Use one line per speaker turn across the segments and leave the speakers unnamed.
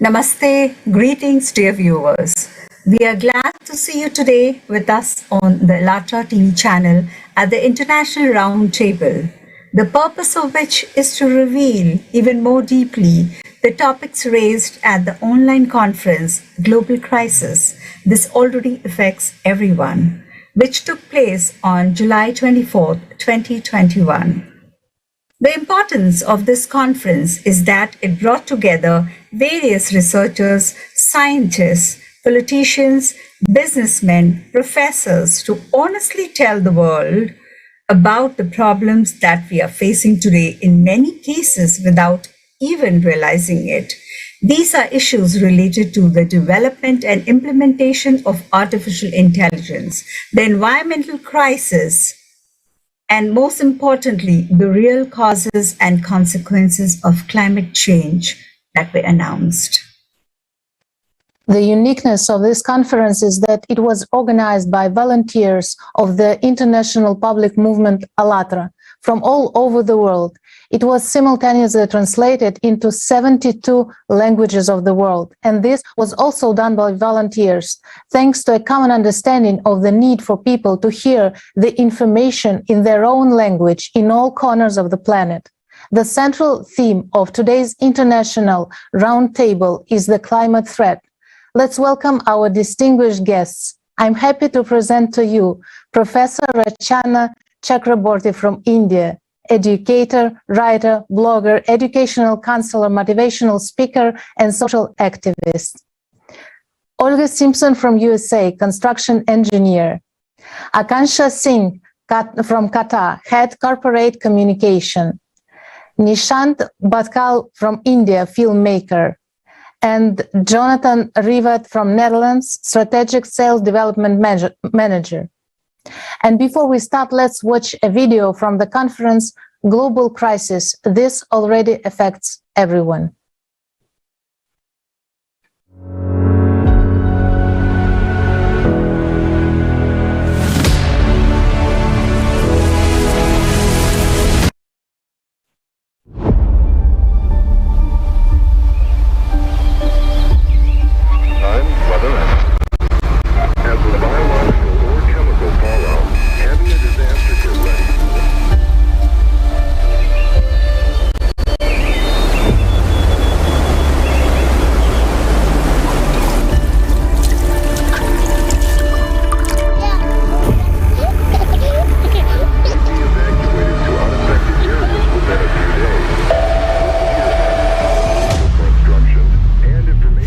Namaste, greetings dear viewers. We are glad to see you today with us on the Latra TV channel at the International Round Table, the purpose of which is to reveal even more deeply the topics raised at the online conference Global Crisis. This already affects everyone, which took place on July 24, 2021. The importance of this conference is that it brought together various researchers, scientists, politicians, businessmen, professors to honestly tell the world about the problems that we are facing today, in many cases without even realizing it. These are issues related to the development and implementation of artificial intelligence, the environmental crisis, and most importantly, the real causes and consequences of climate change that were announced.
The uniqueness of this conference is that it was organized by volunteers of the international public movement ALLATRA from all over the world. It was simultaneously translated into 72 languages of the world, and this was also done by volunteers, thanks to a common understanding of the need for people to hear the information in their own language in all corners of the planet. The central theme of today's International Roundtable is the climate threat. Let's welcome our distinguished guests. I'm happy to present to you Professor Rachana Chakraborty from India, educator, writer, blogger, educational counselor, motivational speaker, and social activist. Olga Simpson from USA, construction engineer. Akansha Singh from Qatar, head corporate communication. Nishant Batkal from India, filmmaker. And Jonathan Rivat from Netherlands, strategic sales development manager. And before we start, let's watch a video from the conference Global Crisis. This already affects everyone.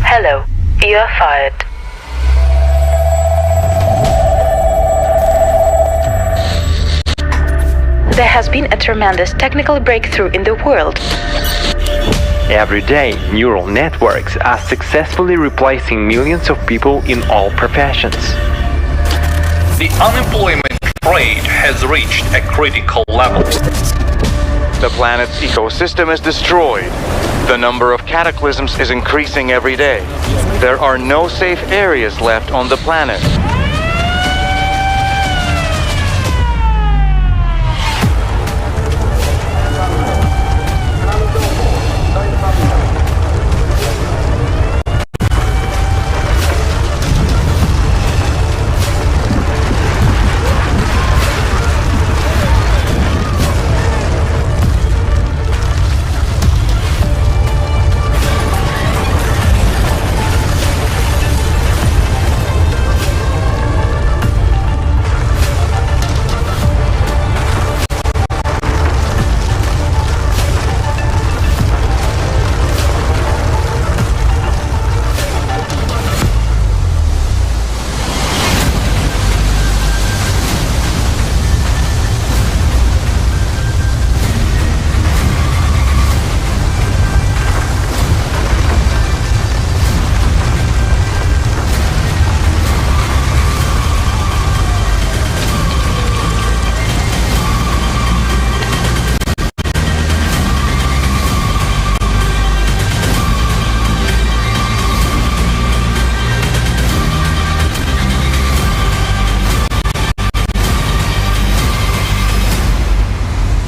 Hello, you are fired. There has been a tremendous technical breakthrough in the world.
Every day, neural networks are successfully replacing millions of people in all professions.
The unemployment rate has reached a critical level.
The planet's ecosystem is destroyed. The number of cataclysms is increasing every day. There are no safe areas left on the planet.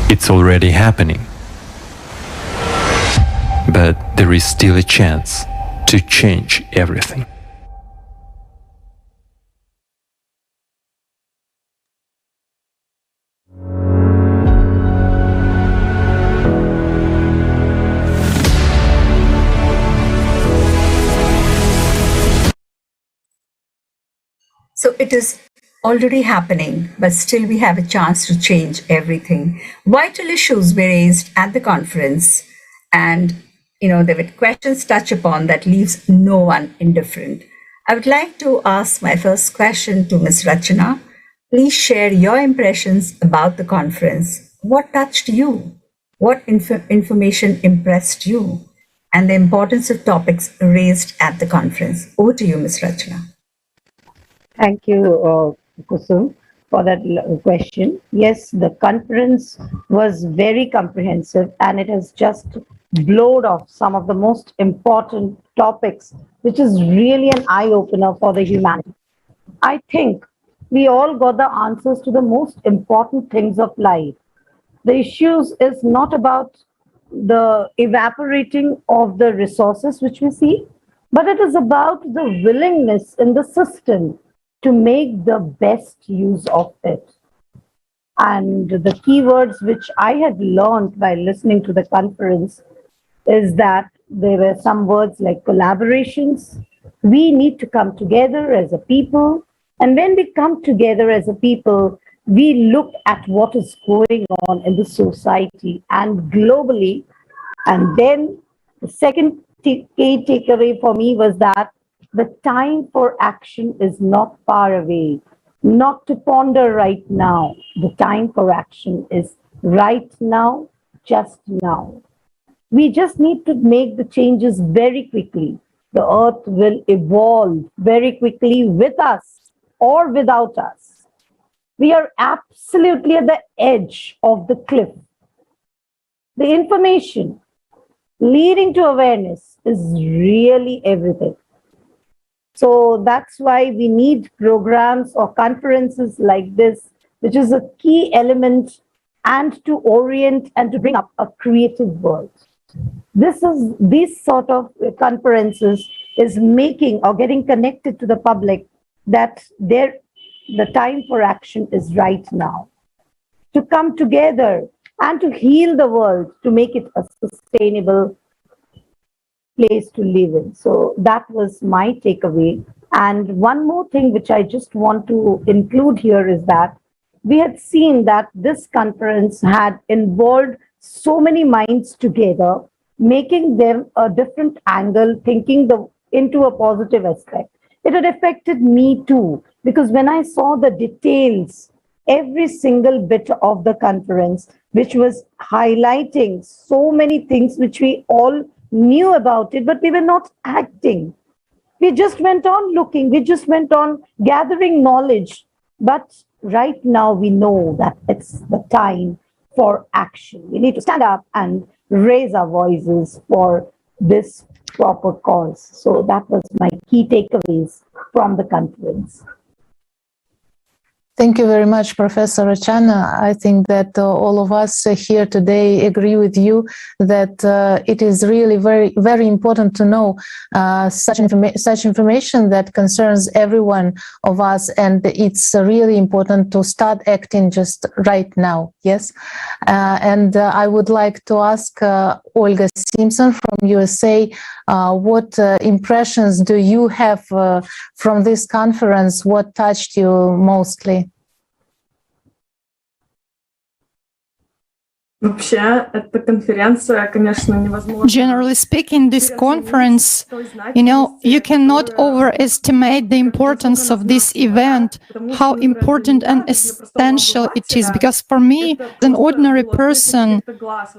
It's already happening. But there is still a chance. to change everything.
So it is already happening, but still we have a chance to change everything. Vital issues were raised at the conference, and there were questions touched upon that leaves no one indifferent. I would like to ask my first question to Ms. Rachana. Please share your impressions about the conference. What touched you? What information impressed you? And the importance of topics raised at the conference. Over to you, Ms. Rachana.
Thank you, Kusum, for that question. Yes, the conference was very comprehensive, and it has just blowed off some of the most important topics, which is really an eye-opener for the humanity. I think we all got the answers to the most important things of life. The issues is not about the evaporating of the resources which we see, but it is about the willingness in the system to make the best use of it. And the keywords which I had learned by listening to the conference is that there were some words like collaborations. We need to come together as a people. And when we come together as a people, we look at what is going on in the society and globally. And then the second key takeaway for me was that the time for action is not far away, not to ponder right now. The time for action is right now, just now. We just need to make the changes very quickly. The earth will evolve very quickly with us or without us. We are absolutely at the edge of the cliff. The information leading to awareness is really everything. So that's why we need programs or conferences like this, which is a key element, and to orient and to bring up a creative world. These sort of conferences is making or getting connected to the public that the time for action is right now. To come together and to heal the world, to make it a sustainable place to live in. So that was my takeaway. And one more thing which I just want to include here is that we had seen that this conference had involved so many minds together, making them a different angle, thinking into a positive aspect. It had affected me too, because when I saw the details, every single bit of the conference, which was highlighting so many things which we all knew about it, but we were not acting. We just went on looking, we just went on gathering knowledge. But right now we know that it's the time for action. We need to stand up and raise our voices for this proper cause. So that was my key takeaways from the conference.
Thank you very much, Professor Rachana. I think that all of us here today agree with you that it is really very, very important to know such information that concerns every one of us, and it's really important to start acting just right now. Yes, and I would like to ask Olga Simpson from USA, what impressions do you have from this conference? What touched you mostly?
Generally speaking, this conference, you cannot overestimate the importance of this event, how important and essential it is. Because for me, as an ordinary person,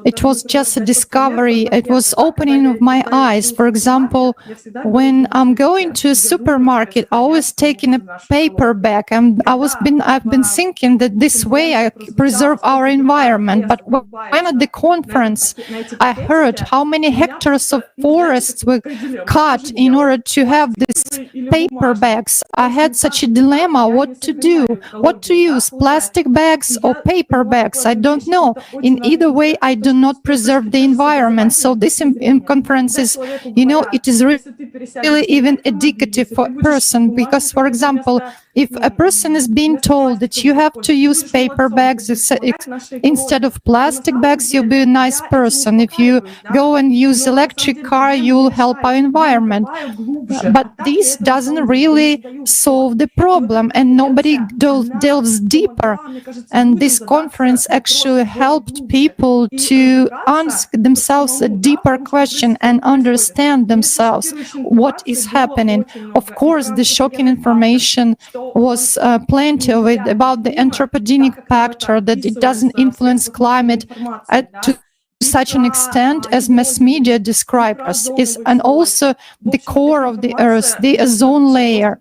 it was just a discovery. It was opening of my eyes. For example, when I'm going to a supermarket, I always take in a paper bag, and I've been thinking that this way I preserve our environment. But when at the conference, I heard how many hectares of forests were cut in order to have this use paper bags. I had such a dilemma what to do, what to use, plastic bags or paper bags. I don't know. In either way, I do not preserve the environment. So this in conferences, it is really even indicative for a person, because, for example, if a person is being told that you have to use paper bags instead of plastic bags, you'll be a nice person. If you go and use electric car, you'll help our environment. But this doesn't really solve the problem, and nobody delves deeper. And this conference actually helped people to ask themselves a deeper question and understand themselves what is happening. Of course, the shocking information was plenty of it about the anthropogenic factor, that it doesn't influence climate to such an extent as mass media describe us, and also the core of the Earth, the ozone layer.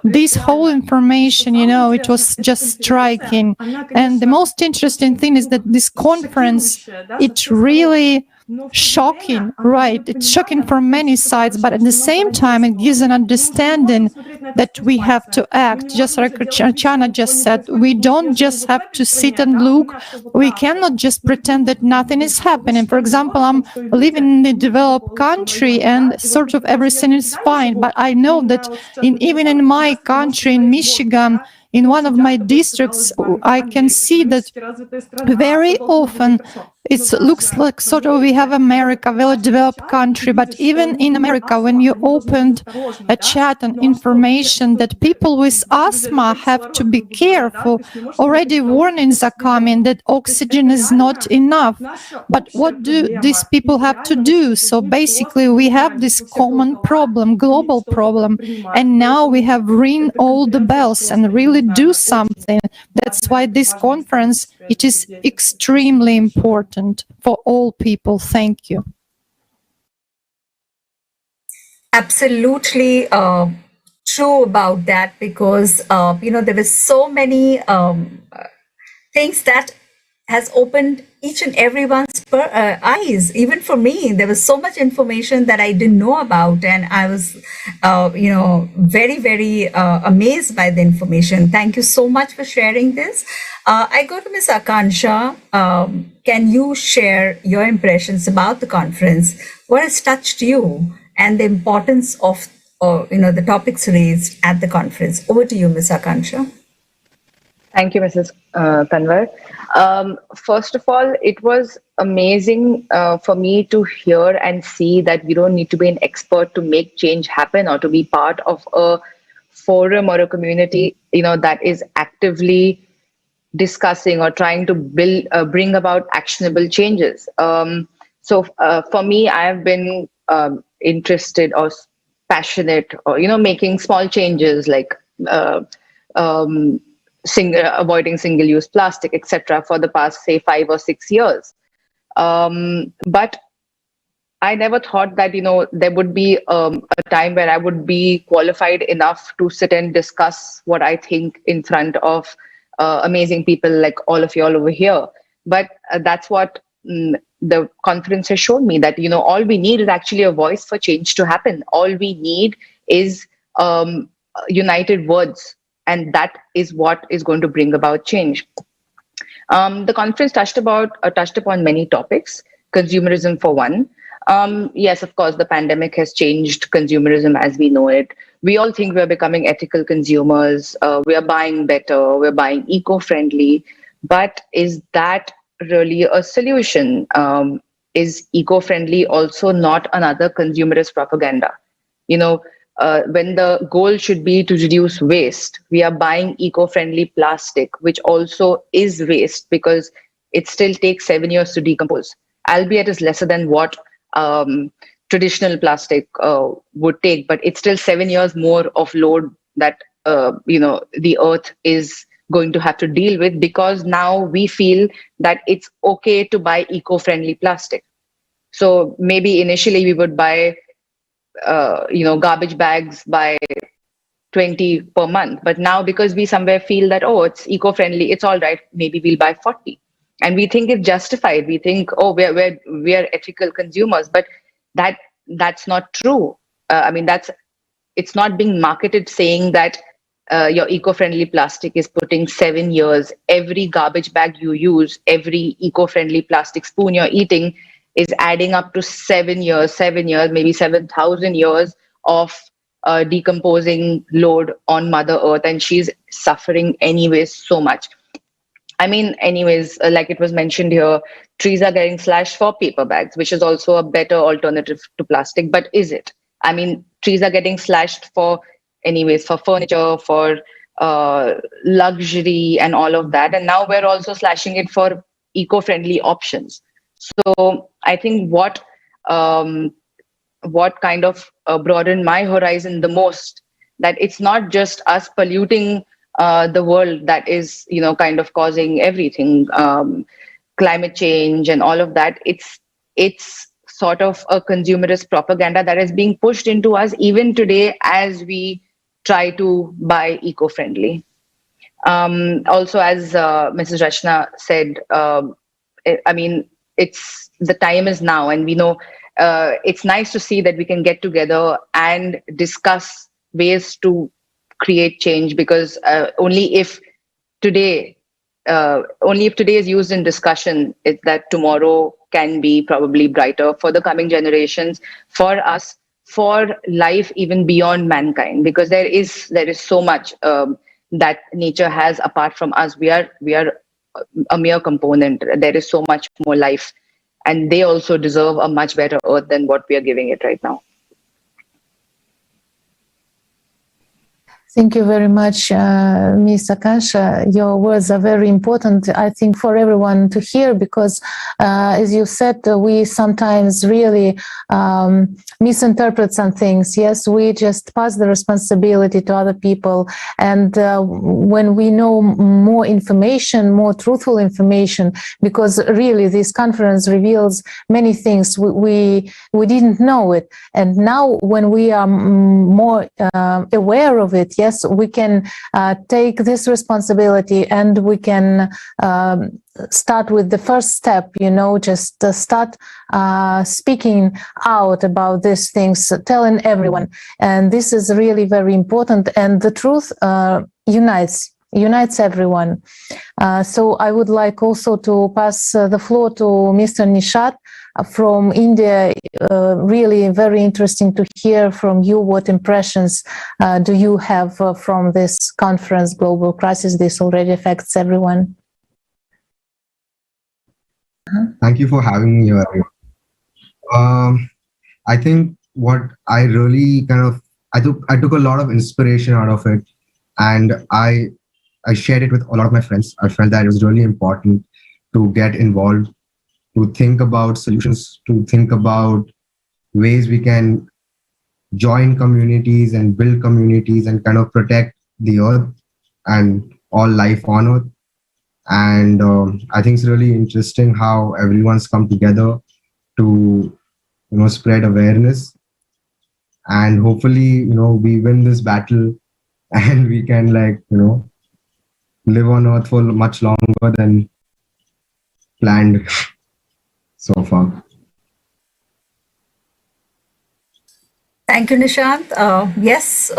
This whole information, it was just striking. And the most interesting thing is that this conference, it's really shocking, right? It's shocking from many sides, but at the same time, it gives an understanding that we have to act. Just like Chana just said, we don't just have to sit and look. We cannot just pretend that nothing is happening. For example, I'm living in a developed country and sort of everything is fine, but I know that even in my country, in Michigan, in one of my districts, I can see that very often it looks like sort of we have America, well-developed country, but even in America, when you opened a chat and information that people with asthma have to be careful, already warnings are coming that oxygen is not enough. But what do these people have to do? So basically, we have this common problem, global problem, and now we have ring all the bells and really do something. That's why this conference, it is extremely important for all people. Thank you.
Absolutely true about that, because there were so many things that has opened each and everyone's eyes. Even for me, there was so much information that I didn't know about, and I was very, very amazed by the information. Thank you so much for sharing this. I go to Ms. Akansha. Can you share your impressions about the conference? What has touched you and the importance of the topics raised at the conference? Over to you, Ms. Akansha.
Thank you, Mrs. Kanwar. First of all, it was amazing for me to hear and see that we don't need to be an expert to make change happen or to be part of a forum or a community, that is actively discussing or trying to bring about actionable changes. So for me, I have been interested or passionate or, making small changes like avoiding single-use plastic, etc., for the past, say, 5 or 6 years. But I never thought that, there would be a time where I would be qualified enough to sit and discuss what I think in front of amazing people like all of you all over here. But that's what the conference has shown me, that, all we need is actually a voice for change to happen. All we need is united words. And that is what is going to bring about change. The conference touched upon many topics, consumerism for one. Yes, of course, the pandemic has changed consumerism as we know it. We all think we're becoming ethical consumers. We are buying better. We're buying eco-friendly. But is that really a solution? Is eco-friendly also not another consumerist propaganda? When the goal should be to reduce waste, we are buying eco-friendly plastic, which also is waste because it still takes 7 years to decompose, albeit is lesser than what traditional plastic would take, but it's still 7 years more of load that the earth is going to have to deal with, because now we feel that it's okay to buy eco-friendly plastic. So maybe initially we would buy garbage bags by 20 per month. But now because we somewhere feel that, it's eco-friendly, it's all right, maybe we'll buy 40. And we think it's justified. We think, we're ethical consumers, but that's not true. That's it's not being marketed saying that your eco-friendly plastic is putting 7 years. Every garbage bag you use, every eco-friendly plastic spoon you're eating is adding up to 7 years, maybe 7,000 years of decomposing load on Mother Earth, and she's suffering anyways so much. I mean, anyways, like it was mentioned here, trees are getting slashed for paper bags, which is also a better alternative to plastic. But is it? I mean, trees are getting slashed for, anyways, for furniture, for luxury and all of that. And now we're also slashing it for eco-friendly options. So I think what kind of broadened my horizon the most, that it's not just us polluting the world that is, kind of causing everything, climate change and all of that. It's sort of a consumerist propaganda that is being pushed into us even today as we try to buy eco-friendly. Also, as Mrs. Rachna said, I mean, it's the time is now, and we know it's nice to see that we can get together and discuss ways to create change, because only if today is used in discussion, it's that tomorrow can be probably brighter for the coming generations, for us, for life even beyond mankind, because there is so much that nature has apart from us. We are a mere component. There is so much more life, and they also deserve a much better earth than what we are giving it right now.
Thank you very much, Ms. Akansha. Your words are very important, I think, for everyone to hear, because, as you said, we sometimes really misinterpret some things. Yes, we just pass the responsibility to other people. And when we know more information, more truthful information, because really this conference reveals many things we didn't know it. And now when we are more aware of it, yes, we can take this responsibility, and we can start with the first step, just start speaking out about these things, telling everyone. And this is really very important. And the truth unites everyone. So I would like also to pass the floor to Mr. Nishat from India. Really very interesting to hear from you. What impressions do you have from this conference, Global Crisis? This already affects everyone.
Thank you for having me here. I think what I really I took a lot of inspiration out of it, and I shared it with a lot of my friends. I felt that it was really important to get involved, to think about solutions, to think about ways we can join communities and build communities and kind of protect the earth and all life on earth. And I think it's really interesting how everyone's come together to, spread awareness. And hopefully, we win this battle and we can live on earth for much longer than planned so far.
Thank you, Nishant. Yes,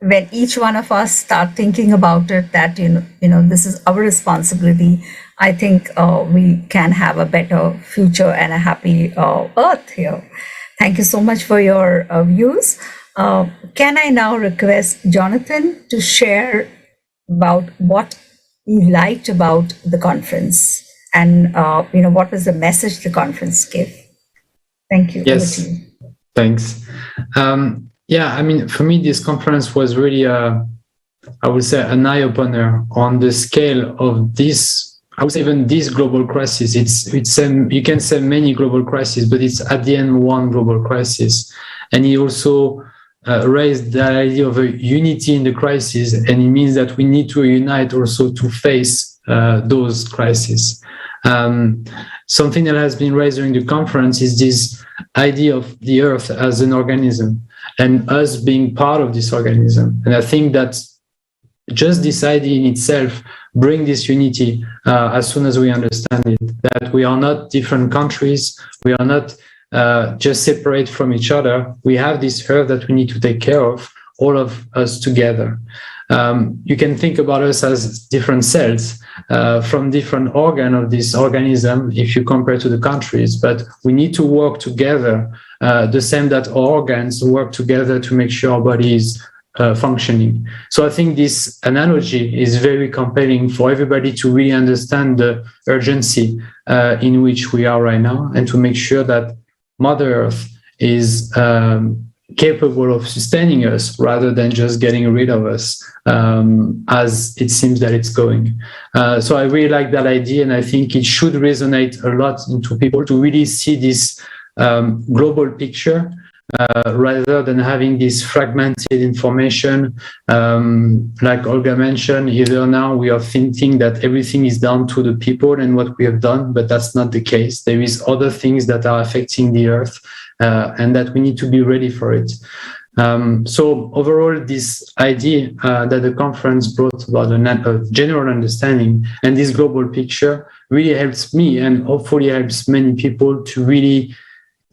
when each one of us start thinking about it, that this is our responsibility, I think we can have a better future and a happy earth here. Thank you so much for your views. Can I now request Jonathan to share about what he liked about the conference, and what was the message the conference gave? Thank you.
Yes, thanks. Yeah, I mean, for me, this conference was really, I would say, an eye-opener on the scale of this. I would say even this global crisis. It's you can say many global crises, but it's at the end one global crisis. And he also raised the idea of a unity in the crisis, and it means that we need to unite also to face those crises. Something that has been raised during the conference is this idea of the Earth as an organism, and us being part of this organism. And I think that just this idea in itself brings this unity as soon as we understand it, that we are not different countries, we are not just separate from each other. We have this earth that we need to take care of, all of us together. You can think about us as different cells from different organs of this organism if you compare to the countries, but we need to work together, the same that our organs work together to make sure our body is functioning. So I think this analogy is very compelling for everybody to really understand the urgency in which we are right now, and to make sure that Mother Earth is capable of sustaining us rather than just getting rid of us, as it seems that it's going. So I really like that idea, and I think it should resonate a lot into people to really see this global picture, rather than having this fragmented information. Like Olga mentioned, either now we are thinking that everything is down to the people and what we have done, but that's not the case. There is other things that are affecting the earth, and that we need to be ready for it. So overall, this idea that the conference brought about a general understanding and this global picture really helps me, and hopefully helps many people to really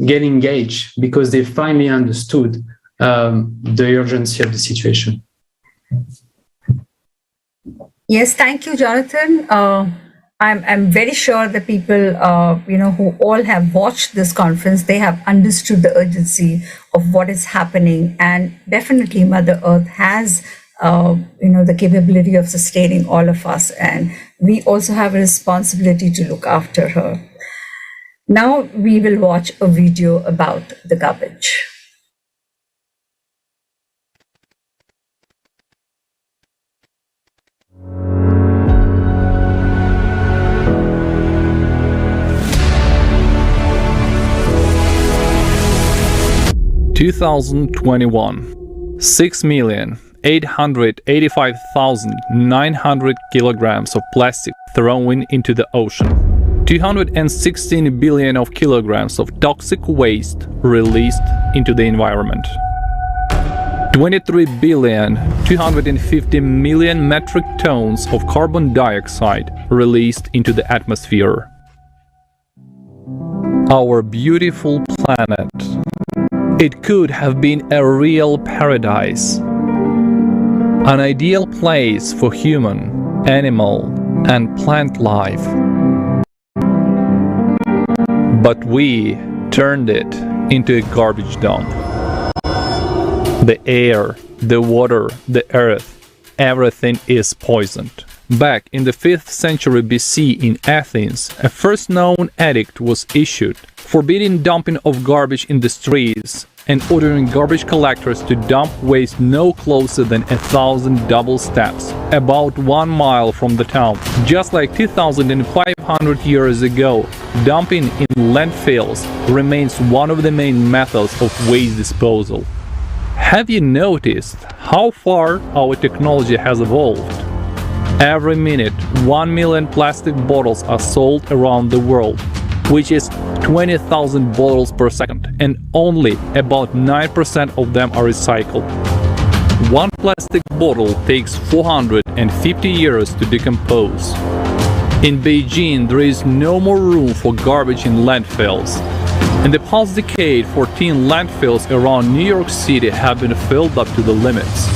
get engaged, because they finally understood the urgency of the situation.
Yes, thank you, Jonathan. I'm very sure the people, who all have watched this conference, they have understood the urgency of what is happening, and definitely Mother Earth has, the capability of sustaining all of us, and we also have a responsibility to look after her. Now we will watch a video about the garbage.
(2021) 6,885,900 kilograms of plastic thrown into the ocean. 216 billion of kilograms of toxic waste released into the environment. 23 billion 250 million metric tons of carbon dioxide released into the atmosphere. Our beautiful planet. It could have been a real paradise. An ideal place for human, animal, and plant life. But we turned it into a garbage dump. The air, the water, the earth, everything is poisoned. Back in the 5th century BC in Athens, a first known edict was issued, forbidding dumping of garbage in the streets and ordering garbage collectors to dump waste no closer than 1,000 double steps, about 1 mile from the town. Just like 2,500 years ago, dumping in landfills remains one of the main methods of waste disposal. Have you noticed how far our technology has evolved? Every minute, 1 million plastic bottles are sold around the world, which is 20,000 bottles per second, and only about 9% of them are recycled. One plastic bottle takes 450 years to decompose. In Beijing, there is no more room for garbage in landfills. In the past decade, 14 landfills around New York City have been filled up to the limits.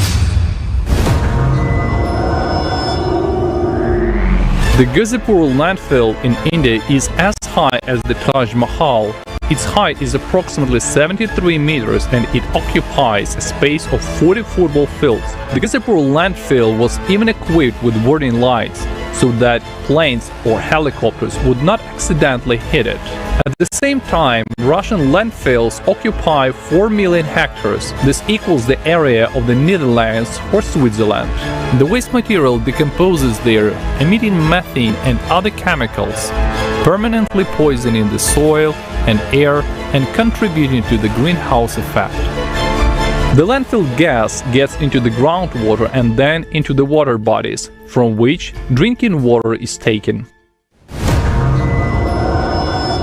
The Ghazipur landfill in India is as high as the Taj Mahal. Its height is approximately 73 meters and it occupies a space of 40 football fields. The Ghazipur landfill was even equipped with warning lights so that planes or helicopters would not accidentally hit it. At the same time, Russian landfills occupy 4 million hectares. This equals the area of the Netherlands or Switzerland. The waste material decomposes there, emitting methane and other chemicals, permanently poisoning the soil and air and contributing to the greenhouse effect. The landfill gas gets into the groundwater and then into the water bodies, from which drinking water is taken.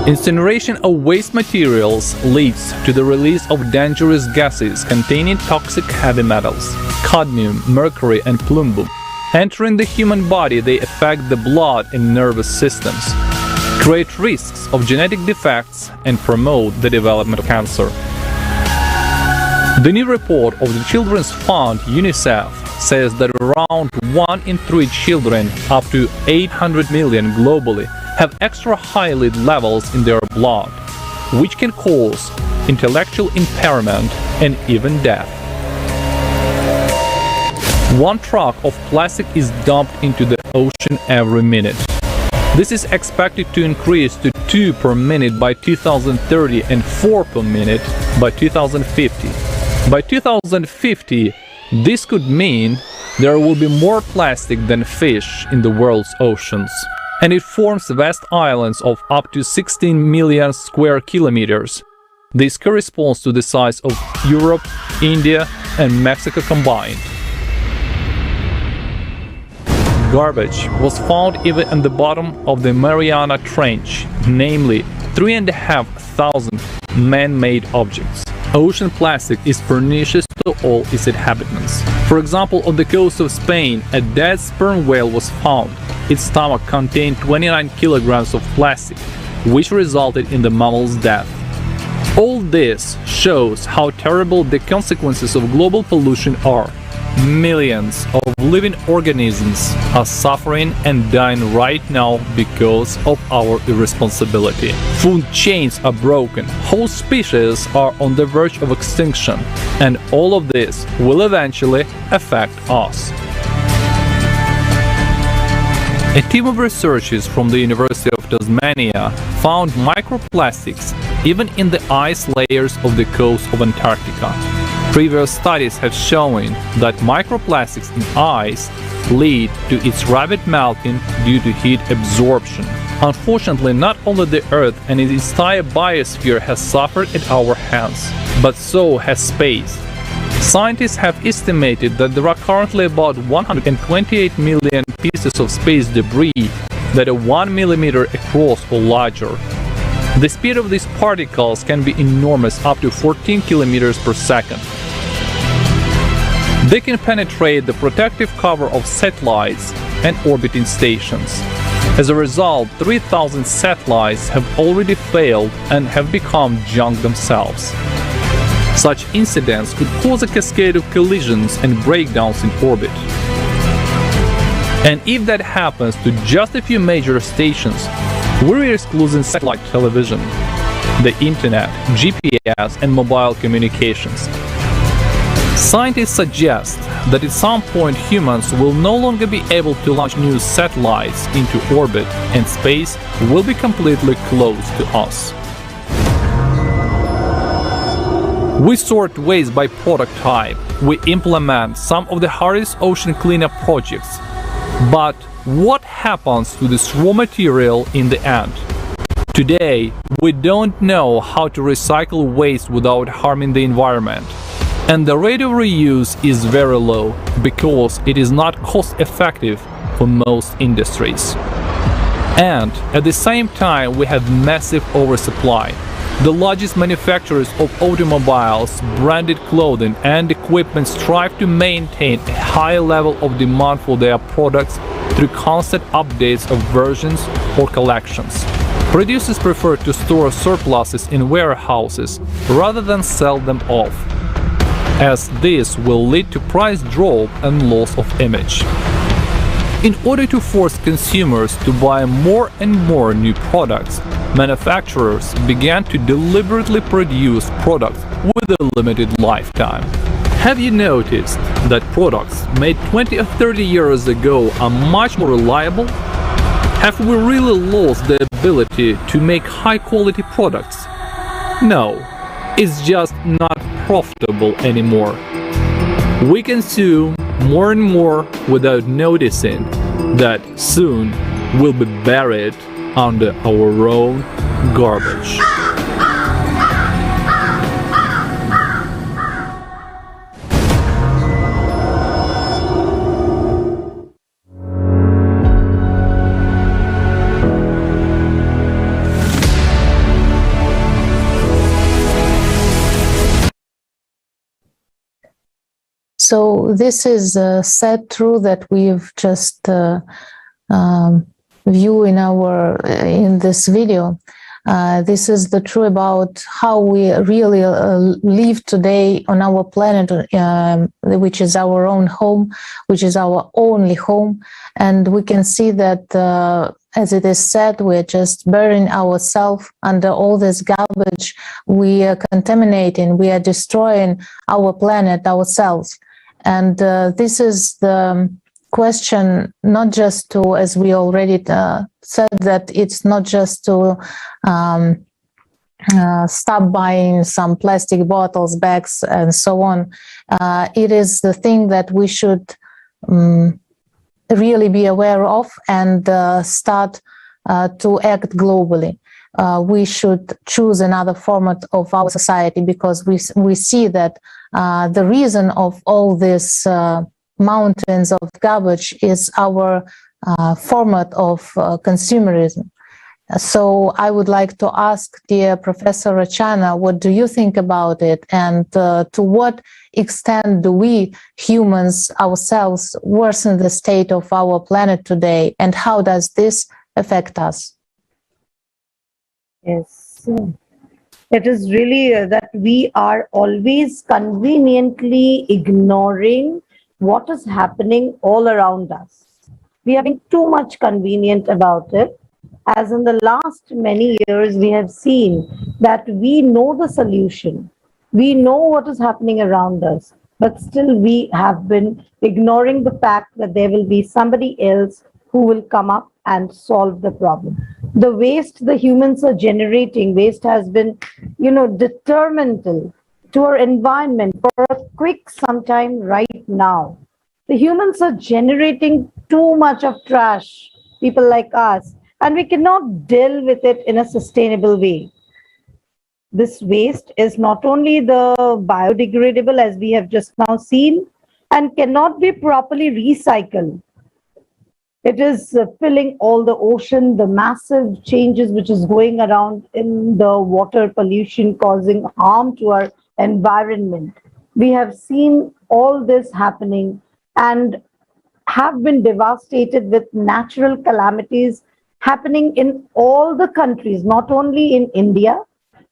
Incineration of waste materials leads to the release of dangerous gases containing toxic heavy metals, cadmium, mercury, and plumbo. Entering the human body, they affect the blood and nervous systems. create risks of genetic defects, and promote the development of cancer. The new report of the Children's Fund UNICEF says that around 1 in 3 children, up to 800 million globally, have extra high lead levels in their blood, which can cause intellectual impairment and even death. 1 truck of plastic is dumped into the ocean every minute. This is expected to increase to 2 per minute by 2030 and 4 per minute by 2050. By 2050, this could mean there will be more plastic than fish in the world's oceans. And it forms vast islands of up to 16 million square kilometers. This corresponds to the size of Europe, India, and Mexico combined. Garbage was found even at the bottom of the Mariana Trench, namely 3,500 man-made objects. Ocean plastic is pernicious to all its inhabitants. For example, on the coast of Spain, a dead sperm whale was found. Its stomach contained 29 kilograms of plastic, which resulted in the mammal's death. All this shows how terrible the consequences of global pollution are. Millions of living organisms are suffering and dying right now because of our irresponsibility. Food chains are broken, whole species are on the verge of extinction, and all of this will eventually affect us. A team of researchers from the University of Tasmania found microplastics even in the ice layers of the coast of Antarctica. Previous studies have shown that microplastics in ice lead to its rapid melting due to heat absorption. Unfortunately, not only the Earth and its entire biosphere has suffered at our hands, but so has space. Scientists have estimated that there are currently about 128 million pieces of space debris that are 1 millimeter across or larger. The speed of these particles can be enormous, up to 14 kilometers per second. They can penetrate the protective cover of satellites and orbiting stations. As a result, 3,000 satellites have already failed and have become junk themselves. Such incidents could cause a cascade of collisions and breakdowns in orbit. And if that happens to just a few major stations, we risk losing satellite television, the internet, GPS, and mobile communications. Scientists suggest that at some point humans will no longer be able to launch new satellites into orbit and space will be completely closed to us. We sort waste by product type. We implement some of the hardest ocean cleanup projects. But what happens to this raw material in the end? Today, we don't know how to recycle waste without harming the environment. And the rate of reuse is very low because it is not cost-effective for most industries. And at the same time, we have massive oversupply. The largest manufacturers of automobiles, branded clothing, and equipment strive to maintain a high level of demand for their products through constant updates of versions or collections. Producers prefer to store surpluses in warehouses rather than sell them off, as this will lead to price drop and loss of image. In order to force consumers to buy more and more new products, manufacturers began to deliberately produce products with a limited lifetime. Have you noticed that products made 20 or 30 years ago are much more reliable? Have we really lost the ability to make high-quality products? No, it's just not profitable anymore. We consume more and more without noticing that soon we'll be buried under our own garbage.
So this is a sad truth that we've just view in this video. This is the truth about how we really live today on our planet, which is our own home, which is our only home. And we can see that, as it is said, we're just burying ourselves under all this garbage. We are contaminating, we are destroying our planet ourselves. And this is the question, not just to, as we already said, that it's not just to stop buying some plastic bottles, bags, and so on. It is the thing that we should really be aware of and start to act globally. We should choose another format of our society, because we see that the reason of all this mountains of garbage is our format of consumerism. So I would like to ask dear Professor Rachana, what do you think about it? And to what extent do we humans ourselves worsen the state of our planet today? And how does this affect us?
Yes, it is really that we are always conveniently ignoring what is happening all around us. We are being too much convenient about it. As in the last many years, we have seen that we know the solution. We know what is happening around us, but still we have been ignoring the fact that there will be somebody else who will come up and solve the problem. The waste the humans are generating, waste has been, detrimental to our environment for a quick sometime right now. The humans are generating too much of trash, people like us, and we cannot deal with it in a sustainable way. This waste is not only the biodegradable, as we have just now seen, and cannot be properly recycled. It is filling all the ocean, the massive changes which is going around in the water pollution, causing harm to our environment. We have seen all this happening and have been devastated with natural calamities happening in all the countries, not only in India,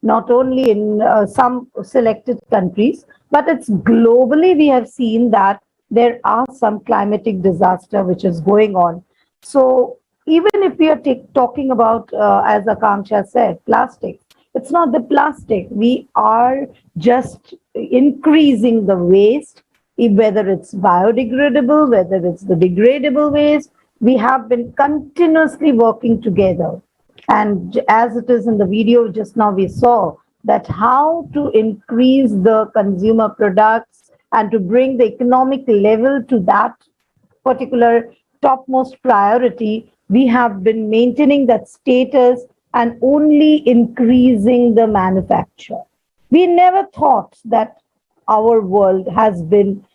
not only in some selected countries, but it's globally we have seen that there are some climatic disaster which is going on. So even if we are talking about, as Akanksha said, plastic, it's not the plastic. We are just increasing the waste, whether it's biodegradable, whether it's the degradable waste. We have been continuously working together. And as it is in the video just now, we saw that how to increase the consumer products and to bring the economic level to that particular topmost priority. We have been maintaining that status and only increasing the manufacture. We never thought that our world has been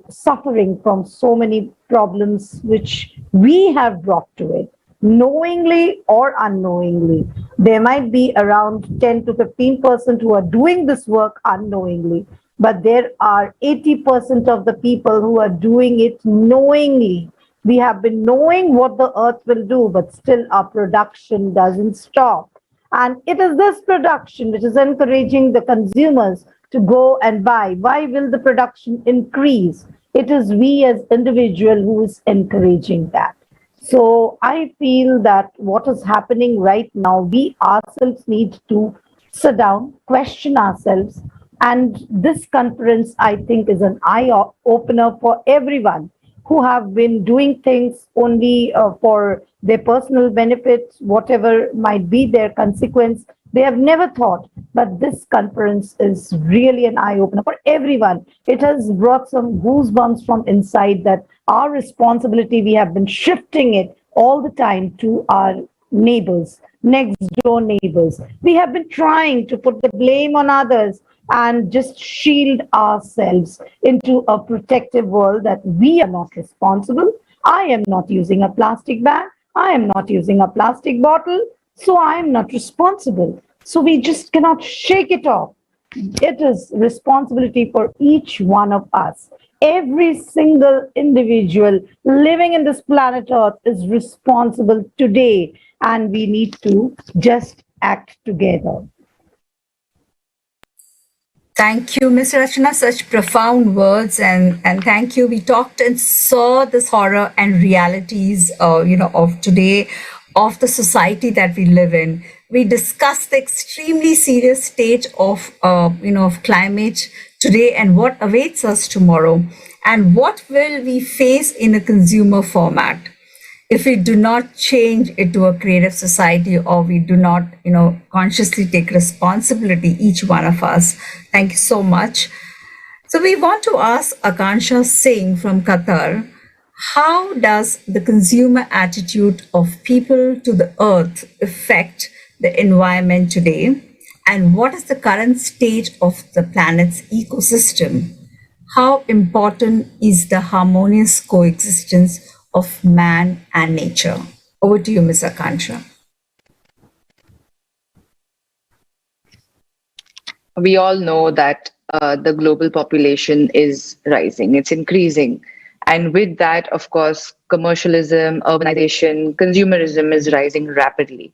suffering from so many problems which we have brought to it, knowingly or unknowingly. There might be around 10 to 15% who are doing this work unknowingly, but there are 80% of the people who are doing it knowingly. We have been knowing what the earth will do, but still our production doesn't stop. And it is this production which is encouraging the consumers to go and buy. Why will the production increase? It is we as individual who is encouraging that. So I feel that what is happening right now, we ourselves need to sit down, question ourselves. And this conference, I think, is an eye-opener for everyone who have been doing things only for their personal benefit, whatever might be their consequence. They have never thought, but this conference is really an eye-opener for everyone. It has brought some goosebumps from inside that our responsibility, we have been shifting it all the time to our neighbors, next door neighbors. We have been trying to put the blame on others and just shield ourselves into a protective world that we are not responsible. I am not using a plastic bag. I am not using a plastic bottle. So I am not responsible. So we just cannot shake it off. it is responsibility for each one of us. Every single individual living in this planet Earth is responsible today, and we need to just act together.
Thank you, Ms. Rachana, such profound words, and thank you. We talked and saw this horror and realities, of today, of the society that we live in. We discussed the extremely serious state of climate today and what awaits us tomorrow, and what will we face in a consumer format if we do not change it to a creative society, or we do not, consciously take responsibility, each one of us. Thank you so much. So we want to ask Akansha Singh from Qatar, how does the consumer attitude of people to the earth affect the environment today? And what is the current state of the planet's ecosystem? How important is the harmonious coexistence of man and nature? Over to you, Ms. Akansha.
We all know that the global population is rising, it's increasing. And with that, of course, commercialism, urbanization, consumerism is rising rapidly.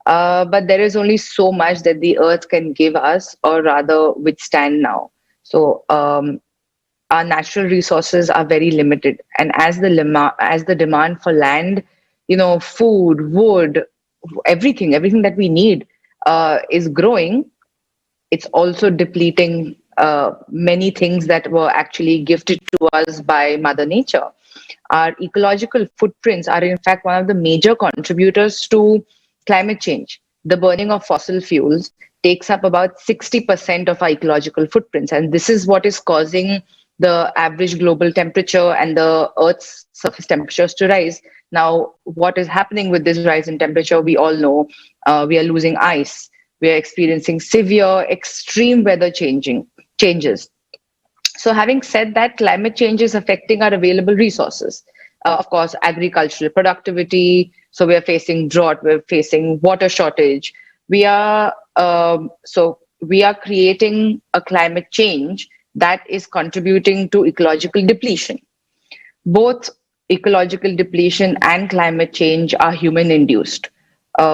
But there is only so much that the earth can give us, or rather withstand now. So our natural resources are very limited. And as the demand for land, food, wood, everything that we need is growing, it's also depleting many things that were actually gifted to us by Mother Nature. Our ecological footprints are in fact one of the major contributors to climate change. The burning of fossil fuels takes up about 60% of our ecological footprints, and this is what is causing the average global temperature and the Earth's surface temperatures to rise. Now, what is happening with this rise in temperature? We all know we are losing ice. We are experiencing severe, extreme weather changes. So having said that, climate change is affecting our available resources. Of course, agricultural productivity. So we are facing drought, we're facing water shortage. We are creating a climate change that is contributing to ecological depletion. Both ecological depletion and climate change are human-induced.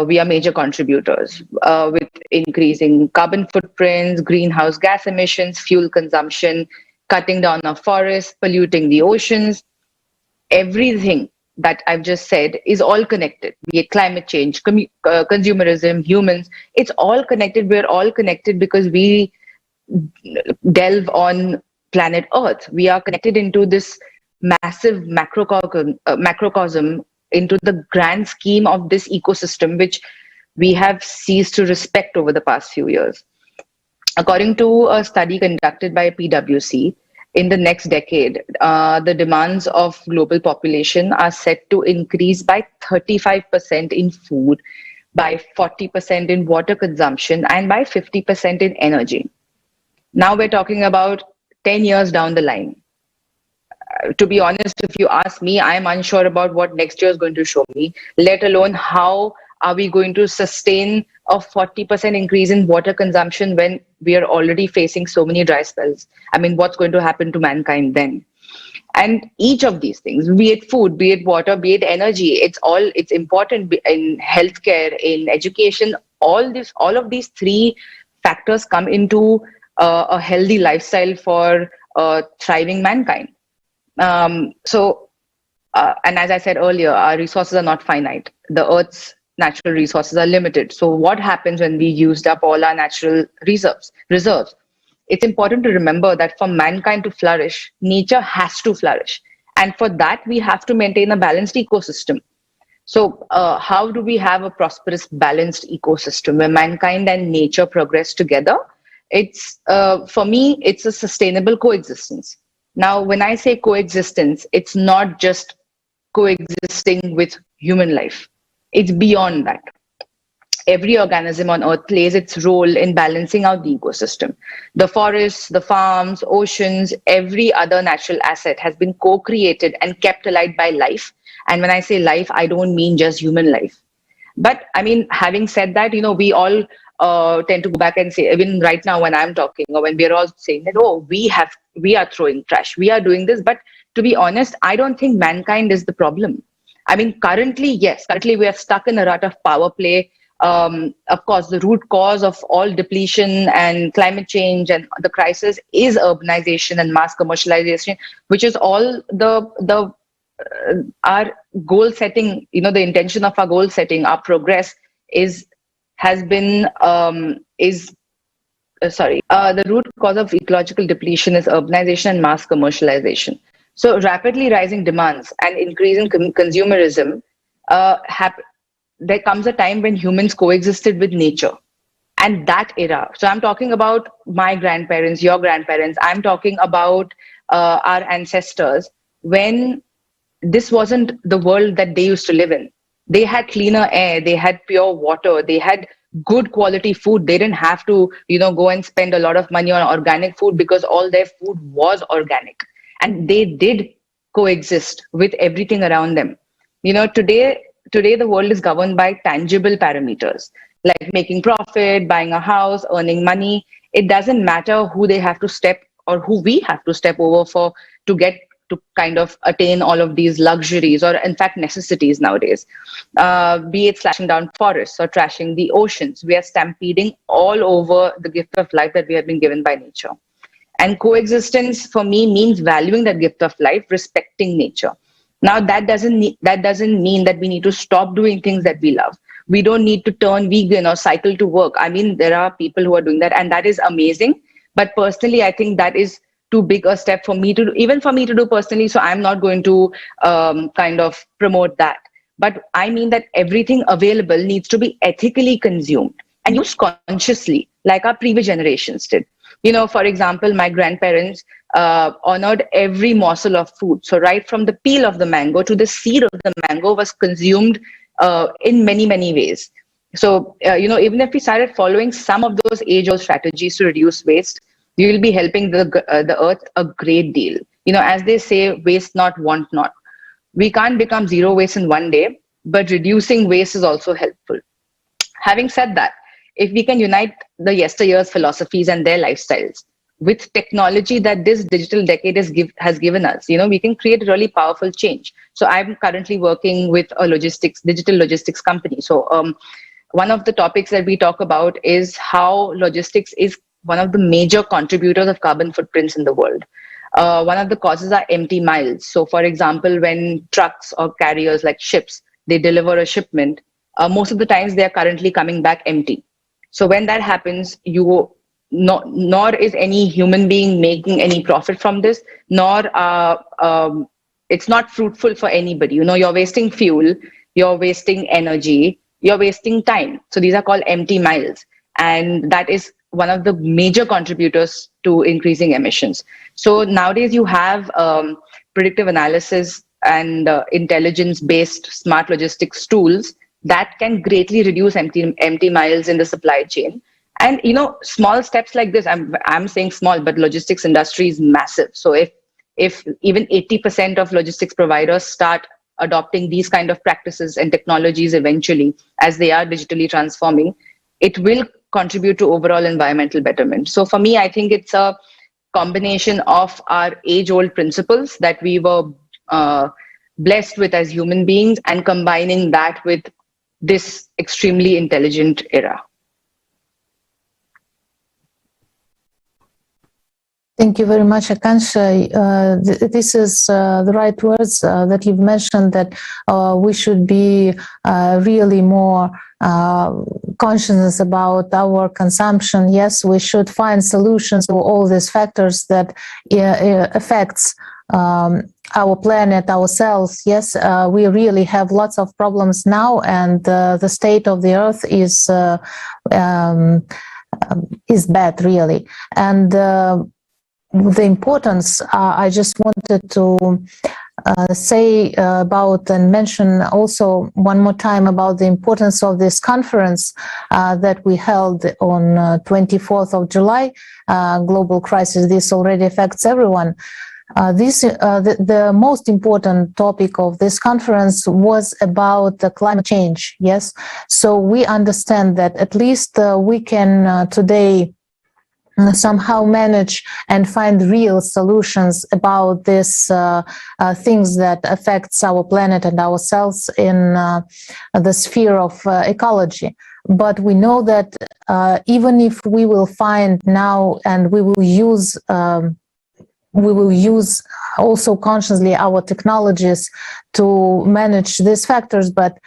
We are major contributors with increasing carbon footprints, greenhouse gas emissions, fuel consumption, cutting down our forests, polluting the oceans. Everything that I've just said is all connected, be it climate change, consumerism, humans. It's all connected. We're all connected because we delve on planet Earth. We are connected into this massive macrocosm, into the grand scheme of this ecosystem, which we have ceased to respect over the past few years. According to a study conducted by PwC, in the next decade, the demands of global population are set to increase by 35% in food, by 40% in water consumption, and by 50% in energy. Now we're talking about 10 years down the line. To be honest, if you ask me, I'm unsure about what next year is going to show me, let alone how are we going to sustain a 40% increase in water consumption when we are already facing so many dry spells. I mean, what's going to happen to mankind then? And each of these things, be it food, be it water, be it energy, it's important in healthcare, in education. All of these three factors come into a healthy lifestyle for thriving mankind. And as I said earlier, our resources are not finite. The Earth's natural resources are limited. So what happens when we used up all our natural reserves? It's important to remember that for mankind to flourish, nature has to flourish. And for that, we have to maintain a balanced ecosystem. So how do we have a prosperous, balanced ecosystem where mankind and nature progress together? It's for me, it's a sustainable coexistence. Now, when I say coexistence, it's not just coexisting with human life. It's beyond that. Every organism on Earth plays its role in balancing out the ecosystem. The forests, the farms, oceans, every other natural asset has been co-created and kept alive by life. And when I say life, I don't mean just human life. But I mean, having said that, we all tend to go back and say, even right now when I'm talking, or when we're all saying that, oh, we are throwing trash, we are doing this. But to be honest, I don't think mankind is the problem. I mean, currently we are stuck in a rut of power play. Of course, the root cause of all depletion and climate change and the crisis is urbanization and mass commercialization, which is all our goal setting, the intention of our goal setting, our progress the root cause of ecological depletion is urbanization and mass commercialization. So rapidly rising demands and increasing consumerism, there comes a time when humans coexisted with nature. And that era, so I'm talking about my grandparents, your grandparents, I'm talking about our ancestors, when this wasn't the world that they used to live in. They had cleaner air, they had pure water, they had good quality food. They didn't have to, go and spend a lot of money on organic food because all their food was organic. And they did coexist with everything around them. Today the world is governed by tangible parameters, like making profit, buying a house, earning money. It doesn't matter who they have to step or who we have to step over for to get to kind of attain all of these luxuries, or in fact necessities nowadays. Be it slashing down forests or trashing the oceans, we are stampeding all over the gift of life that we have been given by nature. And coexistence for me means valuing that gift of life, respecting nature. Now that doesn't mean that we need to stop doing things that we love. We don't need to turn vegan or cycle to work. I mean, there are people who are doing that, and that is amazing. But personally, I think that is too big a step for me to do, even for me to do personally. So I'm not going to kind of promote that. But I mean that everything available needs to be ethically consumed and used consciously, like our previous generations did. For example, my grandparents honored every morsel of food. So right from the peel of the mango to the seed of the mango was consumed in many, many ways. So, even if we started following some of those age-old strategies to reduce waste, we will be helping the earth a great deal. As they say, waste not, want not. We can't become zero waste in one day, but reducing waste is also helpful. Having said that, if we can unite the yesteryear's philosophies and their lifestyles with technology that this digital decade has given us, we can create a really powerful change. So I'm currently working with a digital logistics company. So one of the topics that we talk about is how logistics is one of the major contributors of carbon footprints in the world. One of the causes are empty miles. So for example, when trucks or carriers like ships, they deliver a shipment, most of the times they are currently coming back empty. So when that happens, nor is any human being making any profit from this, nor it's not fruitful for anybody. You're wasting fuel, you're wasting energy, you're wasting time. So these are called empty miles. And that is one of the major contributors to increasing emissions. So nowadays you have predictive analysis and intelligence-based smart logistics tools that can greatly reduce empty miles in the supply chain. And small steps like this, I'm saying small, but logistics industry is massive. So if even 80% of logistics providers start adopting these kind of practices and technologies eventually, as they are digitally transforming, it will contribute to overall environmental betterment. So for me, I think it's a combination of our age-old principles that we were blessed with as human beings, and combining that with this extremely intelligent era.
Thank you very much, Akansha. This is the right words that you've mentioned, that we should be really more conscious about our consumption. Yes, we should find solutions to all these factors that affects our planet, ourselves. Yes, we really have lots of problems now, and the state of the earth is bad, really. And the importance, I just wanted to say about and mention also one more time about the importance of this conference that we held on 24th of July, Global Crisis. This already affects everyone. the most important topic of this conference was about the climate change. Yes, so we understand that at least we can today somehow manage and find real solutions about these things that affects our planet and ourselves in the sphere of ecology. But we know that even if we will find now and we will use also consciously our technologies to manage these factors, but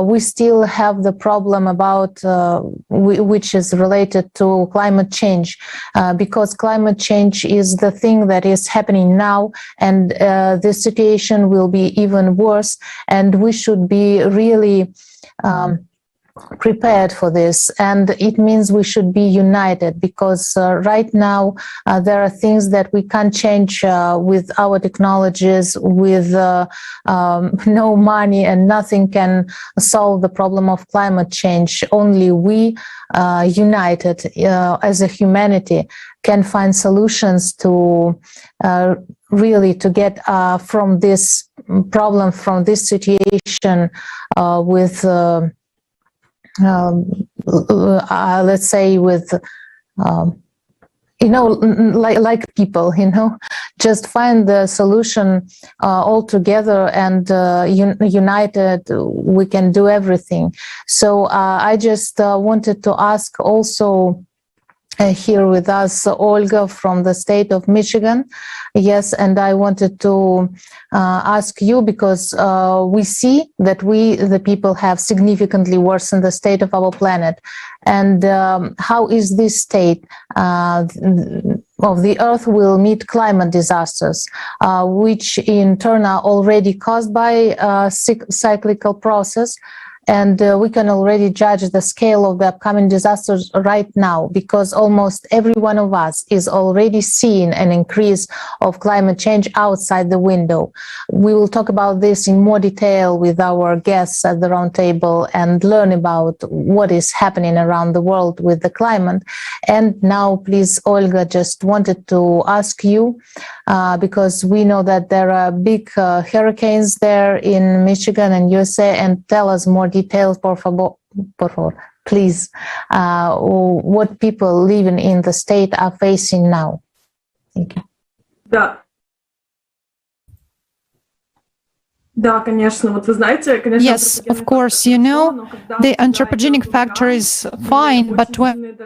we still have the problem about which is related to climate change, because climate change is the thing that is happening now, and the situation will be even worse, and we should be really prepared for this. And it means we should be united, because right now there are things that we can't change with our technologies, with no money, and nothing can solve the problem of climate change. Only we united as a humanity can find solutions to really to get from this problem, from this situation with let's say with like people, just find the solution all together, and united we can do everything. So I just wanted to ask also here with us Olga from the state of Michigan. Yes, and I wanted to ask you, because we see that we, the people, have significantly worsened the state of our planet. And how is this state of the Earth will meet climate disasters, which in turn are already caused by a cyclical process? And we can already judge the scale of the upcoming disasters right now, because almost every one of us is already seeing an increase of climate change outside the window. We will talk about this in more detail with our guests at the round table and learn about what is happening around the world with the climate. And now, please, Olga, just wanted to ask you, because we know that there are big hurricanes there in Michigan and USA, and tell us more details, por favor, please, what people living in the state are facing now. Thank you.
Yes, of course, the anthropogenic factor is fine, but when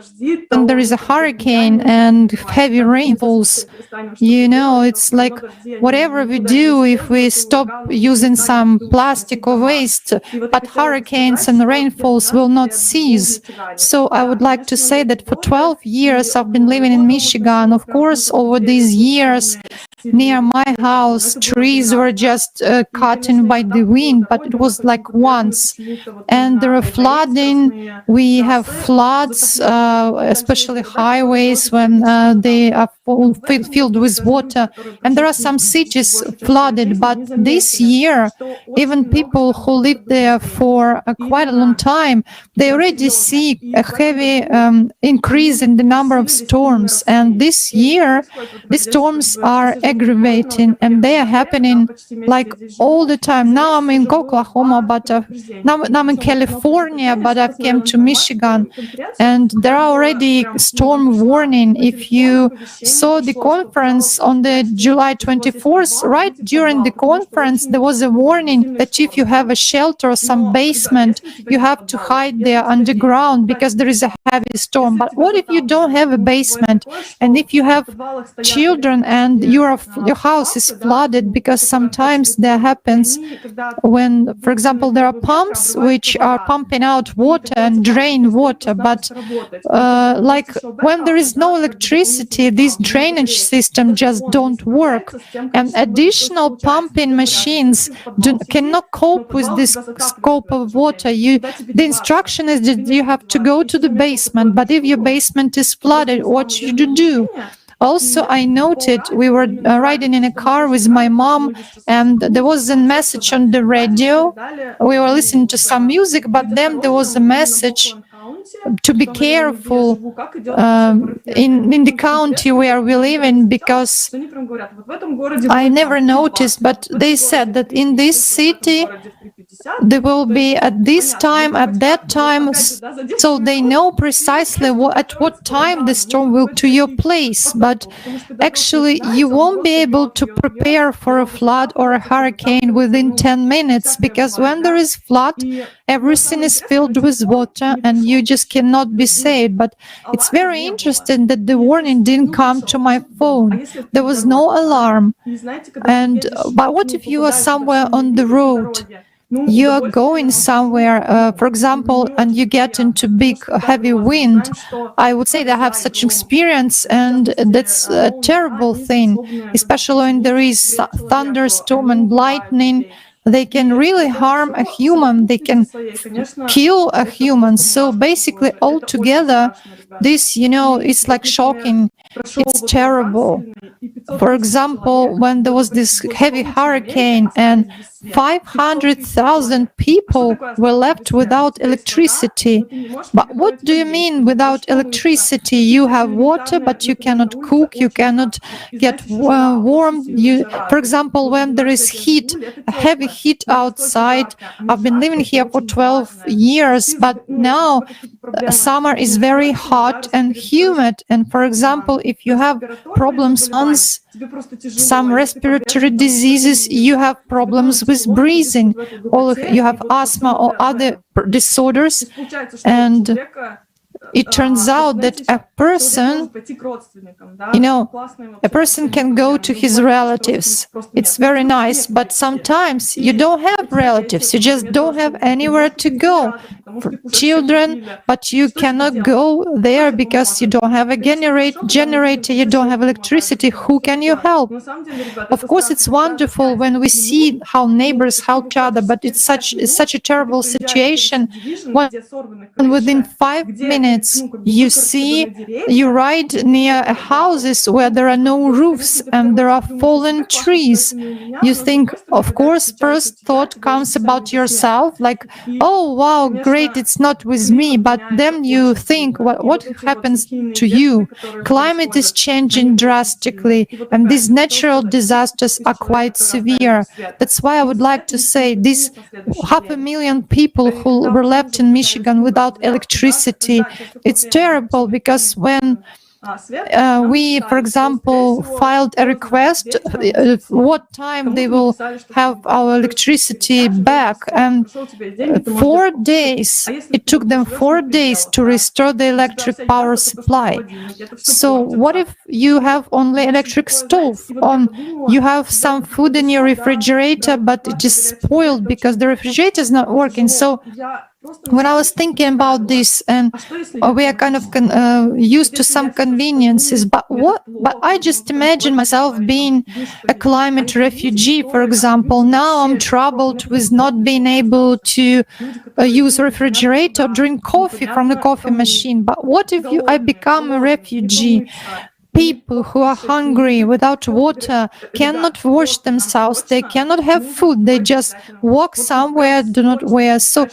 there is a hurricane and heavy rainfalls, it's like whatever we do, if we stop using some plastic or waste, but hurricanes and rainfalls will not cease. So I would like to say that for 12 years I've been living in Michigan. Of course, over these years, near my house, trees were just cut by the wind, but it was like once. And there are flooding. We have floods, especially highways when they are filled with water. And there are some cities flooded. But this year, even people who lived there for quite a long time, they already see a heavy increase in the number of storms. And this year, the storms are aggravating, and they are happening like all the time. Now I'm in Oklahoma, but now I'm in California, but I came to Michigan, and there are already storm warning. If you saw the conference on the July 24th, right during the conference, there was a warning that if you have a shelter or some basement, you have to hide there underground because there is a heavy storm. But what if you don't have a basement, and if you have children and your house is flooded? Because sometimes there happens when, for example, there are pumps which are pumping out water and drain water, but like when there is no electricity, these drainage systems just don't work, and additional pumping machines cannot cope with this scope of water. The instruction is that you have to go to the basement, but if your basement is flooded, what should you do? Also, I noted we were riding in a car with my mom, and there was a message on the radio. We were listening to some music, but then there was a message to be careful in the county where we live in, because I never noticed, but they said that in this city they will be at this time, at that time, so they know precisely at what time the storm will to your place. But actually you won't be able to prepare for a flood or a hurricane within 10 minutes, because when there is flood, everything is filled with water and you just cannot be saved. But it's very interesting that the warning didn't come to my phone. There was no alarm. And but what if you are somewhere on the road? You are going somewhere, for example, and you get into big heavy wind. I would say that I have such experience, and that's a terrible thing, especially when there is thunderstorm and lightning. They can really harm a human, they can kill a human. So basically altogether, this, it's like shocking, it's terrible. For example, when there was this heavy hurricane and 500,000 people were left without electricity. But what do you mean without electricity? You have water, but you cannot cook, you cannot get warm. For example, when there is heat, heavy heat outside. I've been living here for 12 years, but now summer is very hot and humid. And for example, if you have problems on some respiratory diseases, you have problems with breathing, or you have asthma or other disorders, and it turns out that a person can go to his relatives. It's very nice, but sometimes you don't have relatives, you just don't have anywhere to go. For children, but you cannot go there because you don't have a generator, you don't have electricity. Who can you help? Of course, it's wonderful when we see how neighbors help each other, but it's such a terrible situation when within 5 minutes you ride near houses where there are no roofs and there are fallen trees. You think, of course, first thought comes about yourself, like, oh wow, great, it's not with me. But then you think, what happens to you? Climate is changing drastically, and these natural disasters are quite severe. That's why I would like to say these 500,000 people who were left in Michigan without electricity, it's terrible, because when we, for example, filed a request what time they will have our electricity back, and 4 days, it took them 4 days to restore the electric power supply. So what if you have only electric stove, you have some food in your refrigerator, but it is spoiled because the refrigerator is not working? So when I was thinking about this, and we are kind of used to some conveniences, but I just imagine myself being a climate refugee, for example. Now I'm troubled with not being able to use refrigerator, drink coffee from the coffee machine. But what if I become a refugee? People who are hungry, without water, cannot wash themselves, they cannot have food, they just walk somewhere, do not wear. So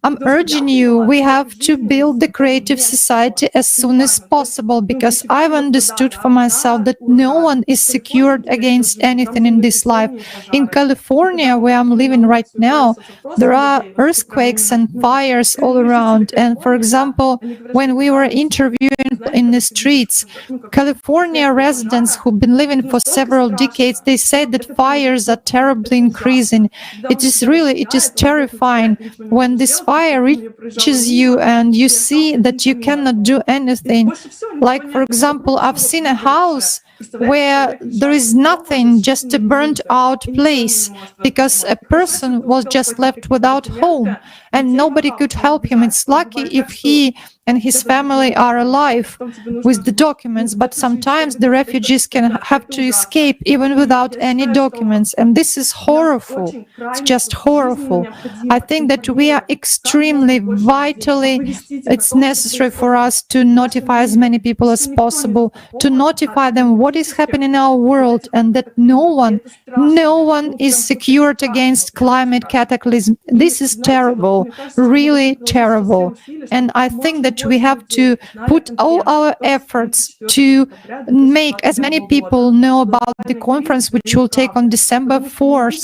I'm urging you, we have to build the creative society as soon as possible, because I've understood for myself that no one is secured against anything in this life. In California, where I'm living right now, there are earthquakes and fires all around. And for example, when we were interviewing in the streets, California residents who've been living for several decades, they said that fires are terribly increasing. It is terrifying when this fire reaches you and you see that you cannot do anything. Like, for example, I've seen a house where there is nothing, just a burnt out place, because a person was just left without home and nobody could help him. It's lucky if he and his family are alive with the documents, but sometimes the refugees can have to escape even without any documents, and this is horrible. It's just horrible. I think that we are extremely vitally, it's necessary for us to notify as many people as possible, to notify them what what is happening in our world, and that no one is secured against climate cataclysm. This is terrible, really terrible. And I think that we have to put all our efforts to make as many people know about the conference, which will take on December 4th,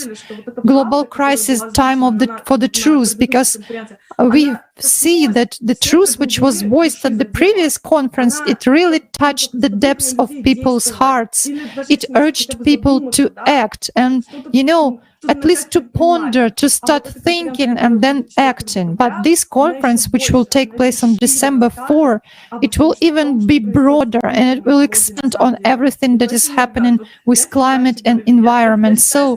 Global Crisis, Time for the Truth, because we see that the truth which was voiced at the previous conference, it really touched the depths of people's hearts. It urged people to act and, at least to ponder, to start thinking and then acting. But this conference, which will take place on December 4, it will even be broader and it will expand on everything that is happening with climate and environment. So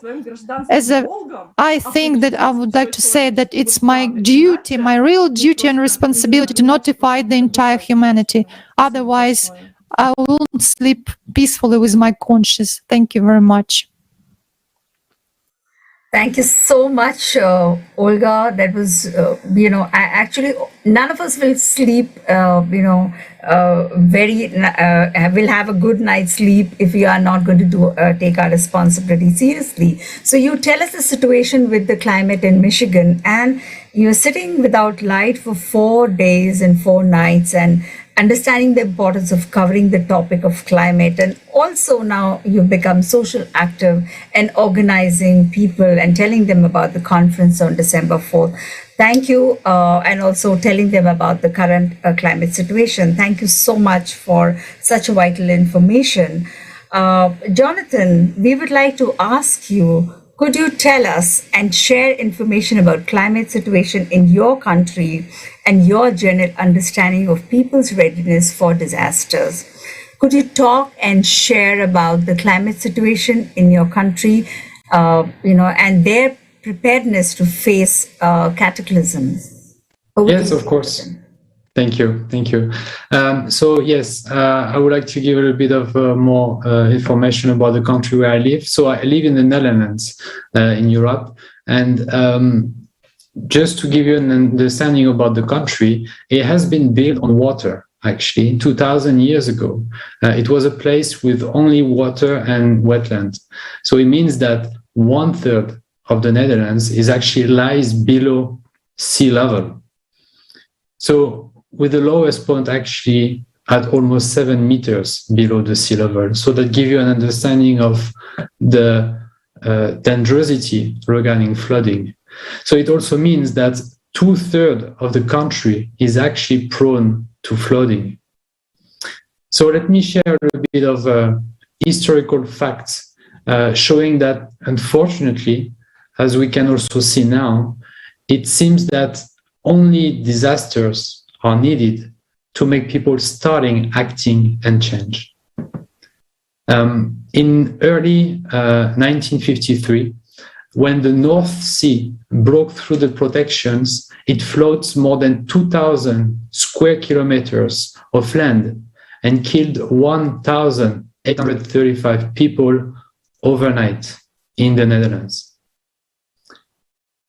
I think that I would like to say that it's my duty, my real duty and responsibility to notify the entire humanity. Otherwise, I won't sleep peacefully with my conscience. Thank you very much.
Thank you so much, Olga. That was, actually, none of us will sleep, will have a good night's sleep if we are not going to take our responsibility seriously. So you tell us the situation with the climate in Michigan, and you're sitting without light for 4 days and 4 nights, and understanding the importance of covering the topic of climate. And also now you've become social active and organizing people and telling them about the conference on December 4th. Thank you. And also telling them about the current climate situation. Thank you so much for such vital information. Jonathan, we would like to ask you, could you tell us and share information about climate situation in your country and your general understanding of people's readiness for disasters? Could you talk and share about the climate situation in your country, and their preparedness to face cataclysms?
Yes, of course. Thank you. So yes, I would like to give a little bit of more information about the country where I live. So I live in the Netherlands, in Europe, and just to give you an understanding about the country, it has been built on water. Actually, 2,000 years ago, it was a place with only water and wetland. So it means that 1/3 of the Netherlands actually lies below sea level. So with the lowest point actually at almost 7 meters below the sea level. So that gives you an understanding of the dangerosity regarding flooding. So it also means that 2/3 of the country is actually prone to flooding. So let me share a little bit of historical facts showing that, unfortunately, as we can also see now, it seems that only disasters are needed to make people starting acting and change. In early 1953, when the North Sea broke through the protections, it floats more than 2,000 square kilometers of land and killed 1,835 people overnight in the Netherlands.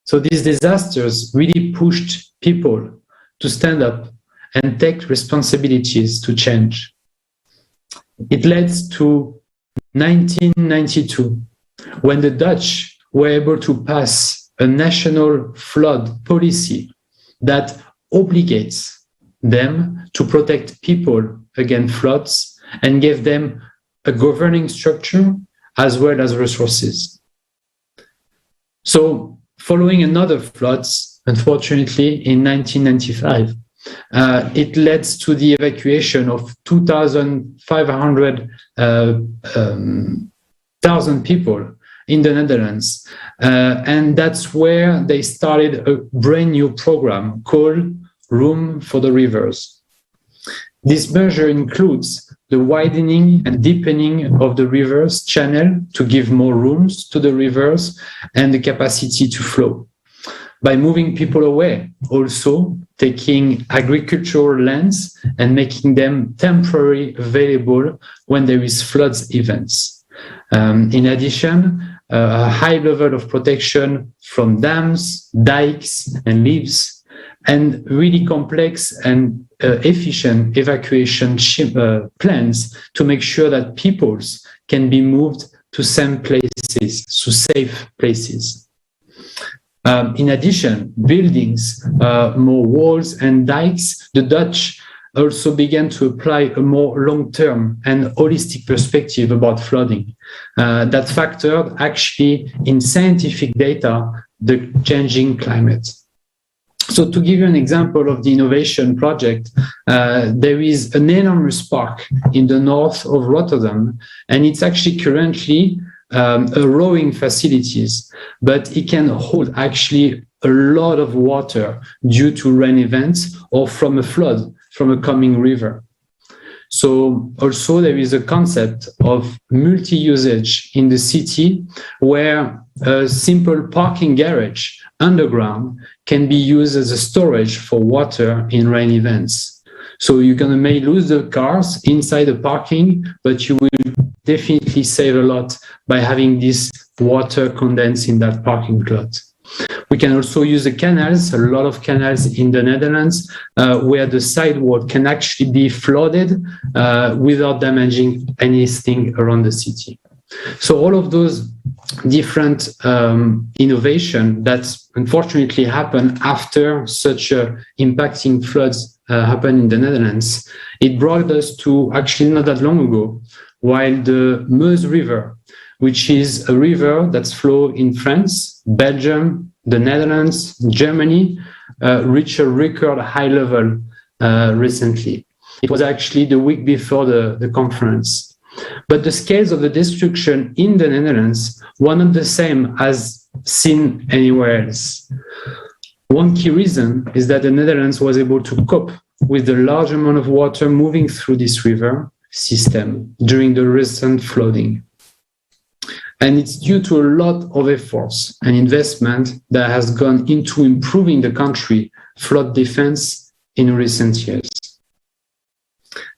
So these disasters really pushed people to stand up and take responsibilities to change. It led to 1992, when the Dutch were able to pass a national flood policy that obligates them to protect people against floods and gave them a governing structure as well as resources. So following another floods, unfortunately, in 1995, it led to the evacuation of 2,500 people in the Netherlands. And that's where they started a brand new program called Room for the Rivers. This measure includes the widening and deepening of the river's channel to give more rooms to the rivers and the capacity to flow. By moving people away, also taking agricultural lands and making them temporarily available when there is floods events. In addition, a high level of protection from dams, dikes, and levees and really complex and efficient evacuation plans to make sure that peoples can be moved to same places, to safe places. In addition, buildings, more walls and dikes, the Dutch also began to apply a more long-term and holistic perspective about flooding that factored actually in scientific data the changing climate. So to give you an example of the innovation project, there is an enormous park in the north of Rotterdam, and it's actually currently a rowing facilities, but it can hold actually a lot of water due to rain events or from a flood from a coming river. So also there is a concept of multi-usage in the city where a simple parking garage underground can be used as a storage for water in rain events. So may lose the cars inside the parking, but you will definitely save a lot by having this water condensed in that parking lot. We can also use the canals, a lot of canals in the Netherlands, where the sidewalk can actually be flooded without damaging anything around the city. So all of those different innovation that unfortunately happened after such impacting floods happened in the Netherlands, it brought us to actually not that long ago, while the Meuse River, which is a river that's flows in France, Belgium, the Netherlands, Germany, reached a record high level recently. It was actually the week before the conference. But the scales of the destruction in the Netherlands were not the same as seen anywhere else. One key reason is that the Netherlands was able to cope with the large amount of water moving through this river system during the recent flooding. And it's due to a lot of efforts and investment that has gone into improving the country flood defense in recent years.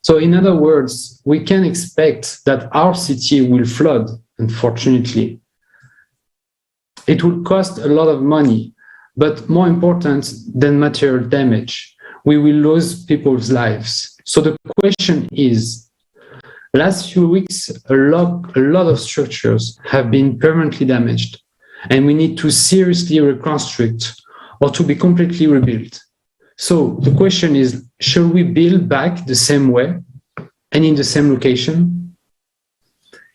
So in other words, we can expect that our city will flood, unfortunately. It will cost a lot of money, but more important than material damage, we will lose people's lives. So the question is, last few weeks, a lot of structures have been permanently damaged, and we need to seriously reconstruct or to be completely rebuilt. So the question is, should we build back the same way and in the same location?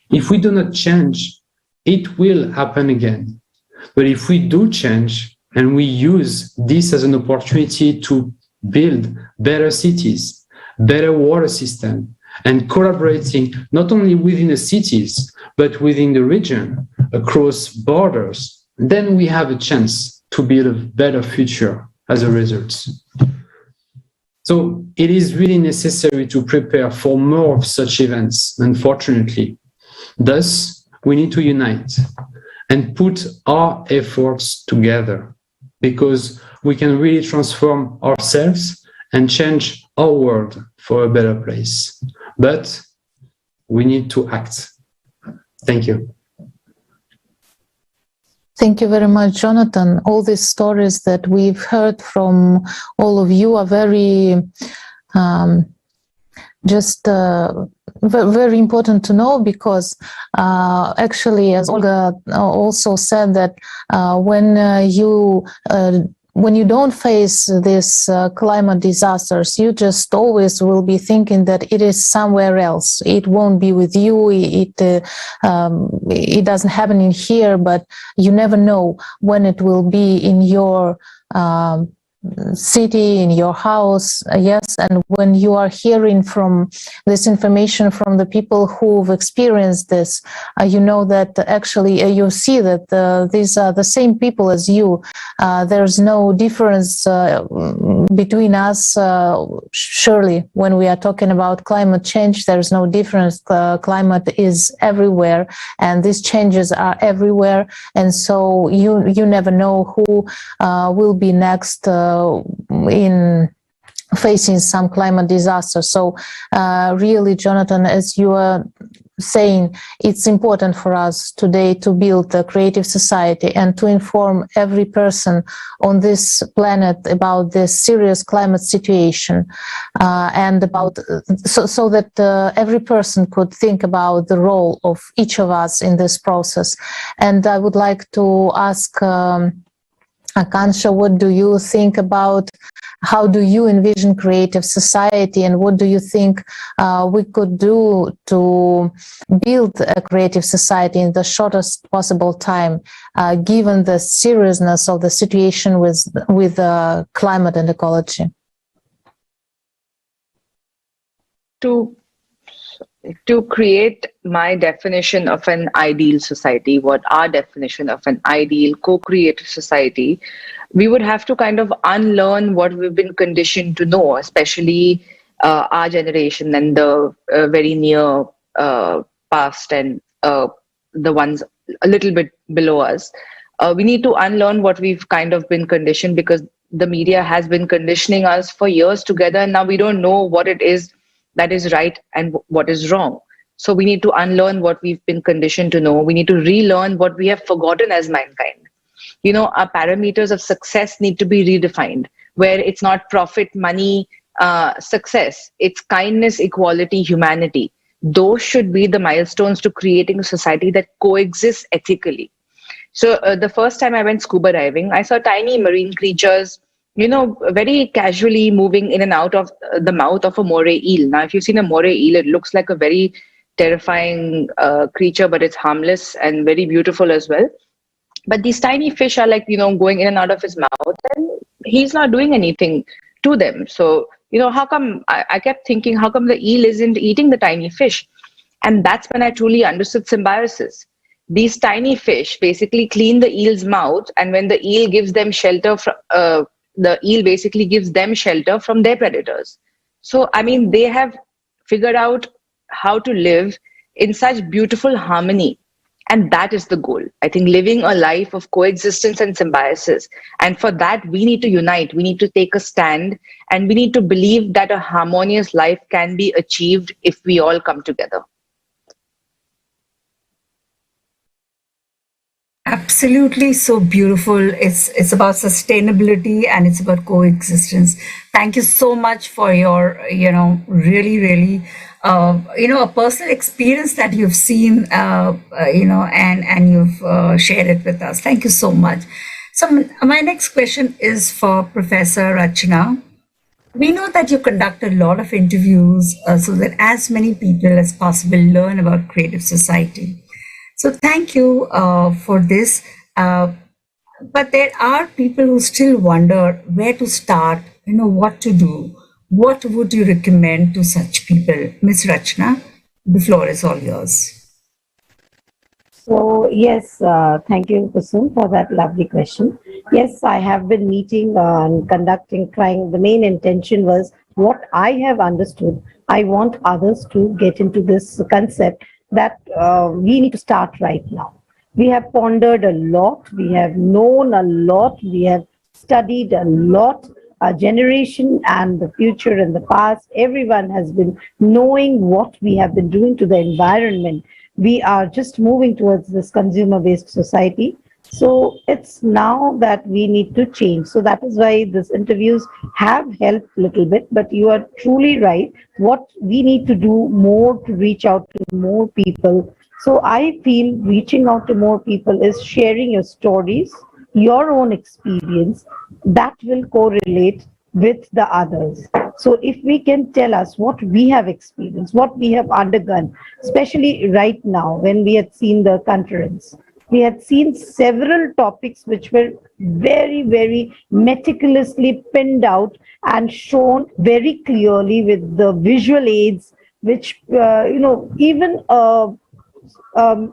If we do not change, it will happen again. But if we do change and we use this as an opportunity to build better cities, better water system, and collaborating not only within the cities, but within the region, across borders, then we have a chance to build a better future as a result. So it is really necessary to prepare for more of such events, unfortunately. Thus, we need to unite and put our efforts together, because we can really transform ourselves and change our world for a better place. But we need to act. Thank you.
Thank you very much, Jonathan. All these stories that we've heard from all of you are very, very important to know, because actually, as Olga also said, that when you don't face these climate disasters, you just always will be thinking that it is somewhere else. It won't be with you. It doesn't happen in here, but you never know when it will be in your city, in your house. Yes, and when you are hearing from this information from the people who've experienced this, you know that actually you see that these are the same people as you. There's no difference between us. Surely, when we are talking about climate change, there's no difference. Climate is everywhere, and these changes are everywhere. And so you never know who will be next in facing some climate disaster. So really, Jonathan, as you are saying it's important for us today to build a creative society and to inform every person on this planet about this serious climate situation, and about so that every person could think about the role of each of us in this process. And I would like to ask Akansha, what do you think about, how do you envision creative society, and what do you think we could do to build a creative society in the shortest possible time, given the seriousness of the situation with climate and ecology?
To create my definition of an ideal society, what our definition of an ideal co-creative society, we would have to kind of unlearn what we've been conditioned to know, especially our generation and the very near past and the ones a little bit below us. We need to unlearn what we've kind of been conditioned, because the media has been conditioning us for years together, and now we don't know what it is that is right and what is wrong. So we need to unlearn what we've been conditioned to know. We need to relearn what we have forgotten as mankind. You know, our parameters of success need to be redefined, where it's not profit, money, success. It's kindness, equality, humanity. Those should be the milestones to creating a society that coexists ethically. So the first time I went scuba diving, I saw tiny marine creatures, you know, very casually moving in and out of the mouth of a moray eel. Now, if you've seen a moray eel, it looks like a very terrifying creature, but it's harmless and very beautiful as well. But these tiny fish are like, you know, going in and out of his mouth, and he's not doing anything to them. So, you know, how come, I kept thinking, how come the eel isn't eating the tiny fish? And that's when I truly understood symbiosis. These tiny fish basically clean the eel's mouth, and when the eel gives them shelter from, the eel basically gives them shelter from their predators. So, I mean, they have figured out how to live in such beautiful harmony. And that is the goal. I think living a life of coexistence and symbiosis. And for that, we need to unite. We need to take a stand, and we need to believe that a harmonious life can be achieved if we all come together.
Absolutely, so beautiful. It's about sustainability and it's about coexistence. Thank you so much for your, you know, really, you know, a personal experience that you've seen, you know, and you've shared it with us. Thank you so much. So my next question is for Professor Rachna. We know that you conduct a lot of interviews so that as many people as possible learn about creative society. So thank you for this. But there are people who still wonder where to start, you know, what to do. What would you recommend to such people? Ms. Rachna, the floor is all yours.
So yes, thank you, Kusum, for that lovely question. Yes, I have been meeting and conducting trying. The main intention was what I have understood. I want others to get into this concept that we need to start right now. We have pondered a lot, we have known a lot, we have studied a lot. Our generation and the future and the past, everyone has been knowing what we have been doing to the environment. We are just moving towards this consumer-based society. So it's now that we need to change. So that is why these interviews have helped a little bit, but you are truly right. What we need to do more to reach out to more people. So I feel reaching out to more people is sharing your stories, your own experience that will correlate with the others. So if we can tell us what we have experienced, what we have undergone, especially right now when we had seen the conference, we had seen several topics which were very, very meticulously pinned out and shown very clearly with the visual aids, which, you know, even a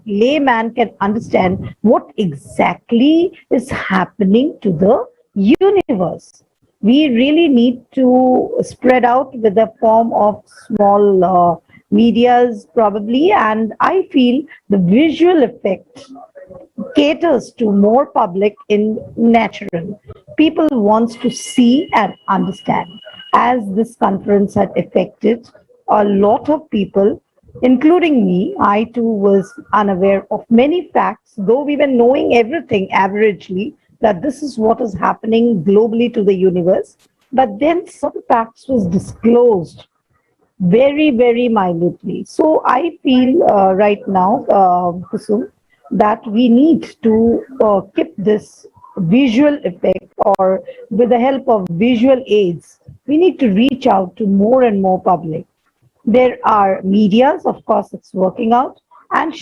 layman can understand what exactly is happening to the universe. We really need to spread out with a form of small medias probably, and I feel the visual effect caters to more public in natural. People wants to see and understand. As this conference had affected a lot of people, including me. I too was unaware of many facts, though we were knowing everything averagely, that this is what is happening globally to the universe. But then some facts was disclosed very, very minutely. So I feel right now, Kusum, that we need to keep this visual effect, or with the help of visual aids, we need to reach out to more and more public. There are medias, of course, it's working out, and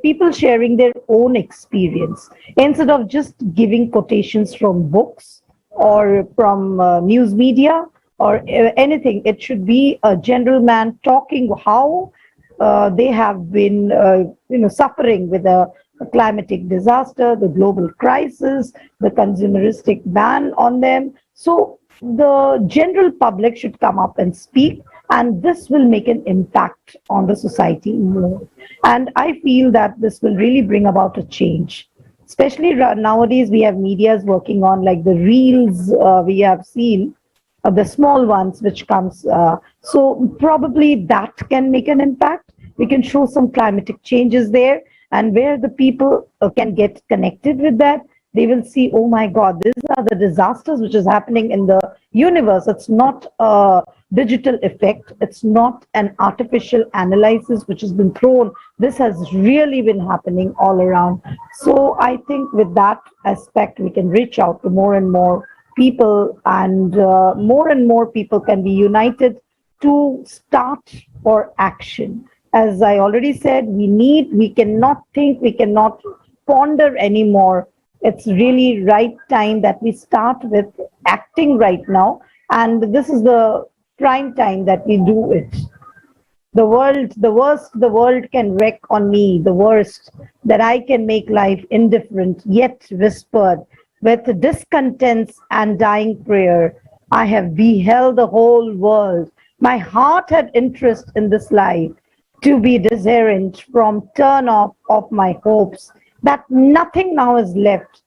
people sharing their own experience instead of just giving quotations from books or from news media or anything. It should be a general man talking how they have been suffering with a climatic disaster, the global crisis, the consumeristic ban on them. So the general public should come up and speak, and this will make an impact on the society more. And I feel that this will really bring about a change. Especially nowadays, we have medias working on, like the reels we have seen, the small ones which comes. So probably that can make an impact. We can show some climatic changes there, and where the people can get connected with that, they will see, oh my God, these are the disasters which is happening in the universe. It's not a digital effect. It's not an artificial analysis which has been thrown. This has really been happening all around. So I think with that aspect, we can reach out to more and more people, and more people can be united to start for action. As I already said, we cannot think, we cannot ponder anymore. It's really right time that we start with acting right now. And this is the prime time that we do it. The worst the world can wreak on me, the worst, that I can make life indifferent, yet whispered, with discontents and dying prayer. I have beheld the whole world. My heart had interest in this life, to be disherent from turn off of my hopes, that nothing now is left,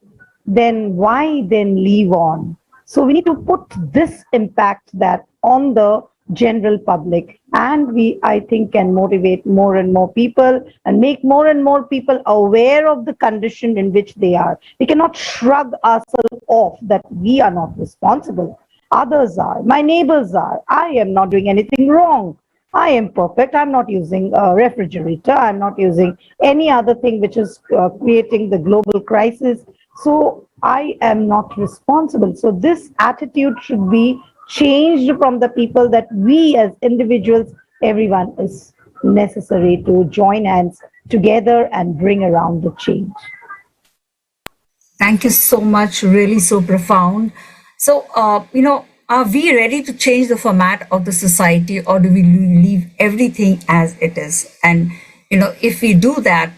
then why then leave on? So we need to put this impact that on the general public, and we, I think, can motivate more and more people and make more and more people aware of the condition in which they are. We cannot shrug ourselves off that we are not responsible. Others are, my neighbors are. I am not doing anything wrong. I am perfect. I'm not using a refrigerator. I'm not using any other thing which is creating the global crisis. So I am not responsible. So this attitude should be changed from the people, that we as individuals, everyone is necessary to join hands together and bring around the change.
Thank you so much. Really so profound. So, are we ready to change the format of the society, or do we leave everything as it is? And, if we do that,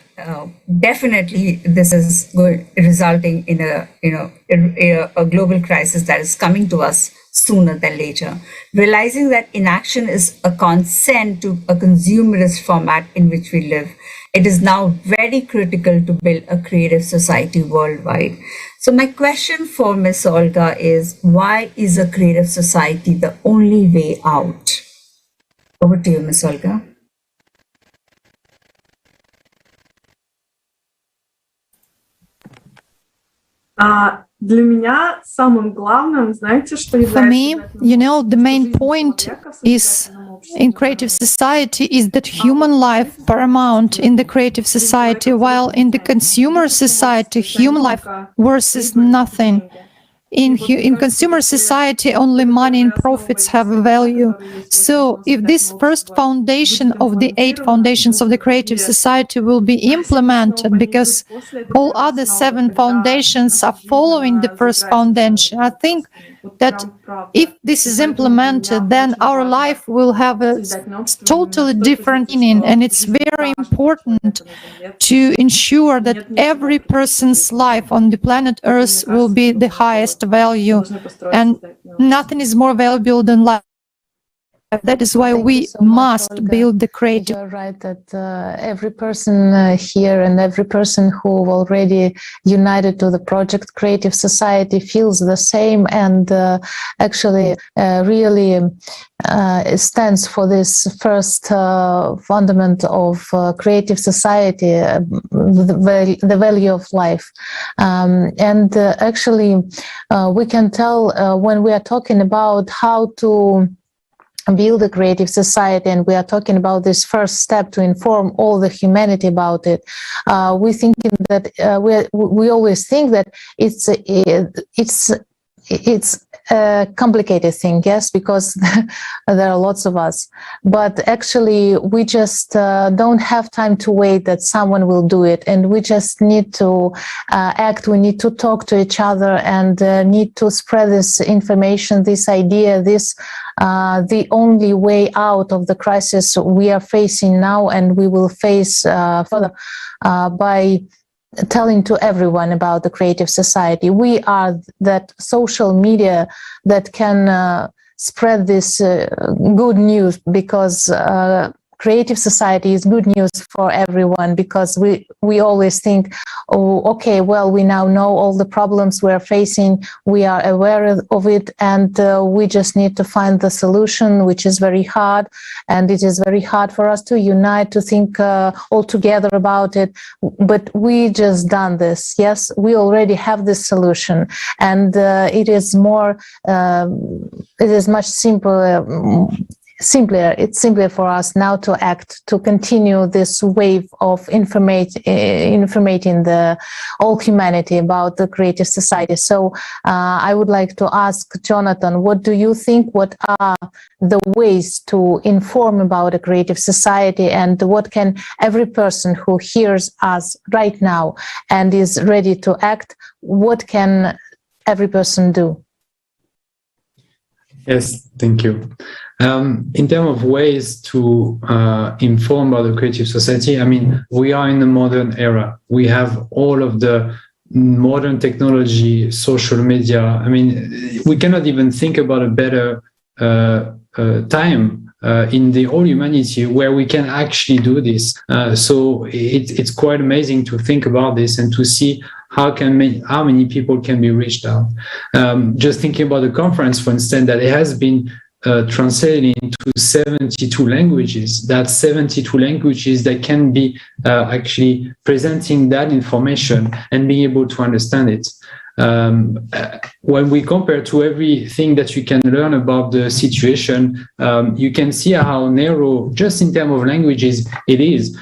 definitely this is resulting in a global crisis that is coming to us sooner than later. Realizing that inaction is a consent to a consumerist format in which we live, it is now very critical to build a creative society worldwide. So my question for Ms. Olga is, why is a creative society the only way out? Over to you, Ms. Olga.
Для меня самым главным, знаете, что
For me, the main point is in creative society is that human life paramount in the creative society, while in the consumer society, human life versus nothing. In consumer society, only money and profits have a value. So if this first foundation of the 8 foundations of the creative society will be implemented, because all other 7 foundations are following the first foundation, I think that if this is implemented, then our life will have a totally different meaning. And it's very important to ensure that every person's life on the planet Earth will be the highest value, and nothing is more valuable than life. That is why we must build the creative.
You're right that every person here and every person who already united to the project Creative Society feels the same and actually really stands for this first fundament of Creative Society, the value of life. And actually, we can tell when we are talking about how to build a creative society, and we are talking about this first step to inform all the humanity about it. We thinking that we always think that it's a complicated thing, yes, because there are lots of us. But actually, we just don't have time to wait that someone will do it, and we just need to act. We need to talk to each other and need to spread this information, this idea, this the only way out of the crisis we are facing now and we will face further by telling to everyone about the Creative Society. We are that social media that can spread this good news, because Creative Society is good news for everyone, because we always think, oh, okay, well, we now know all the problems we're facing, we are aware of it, and we just need to find the solution, which is very hard, and it is very hard for us to unite, to think all together about it. But we just done this. Yes, we already have this solution, and it is more, it is much simpler. It's simpler for us now to act, to continue this wave of informating the all humanity about the Creative Society. So I would like to ask Jonathan, what do you think? What are the ways to inform about a Creative Society, and what can every person who hears us right now and is ready to act, what can every person do?
Yes, thank you. In terms of ways to inform about the Creative Society, I mean, we are in the modern era. We have all of the modern technology, social media. I mean, we cannot even think about a better time in the whole humanity where we can actually do this. So it's quite amazing to think about this and to see how many people can be reached out. Just thinking about the conference, for instance, that it has been translated into 72 languages. That's 72 languages that can be actually presenting that information and being able to understand it. When we compare to everything that you can learn about the situation, you can see how narrow, just in terms of languages, it is.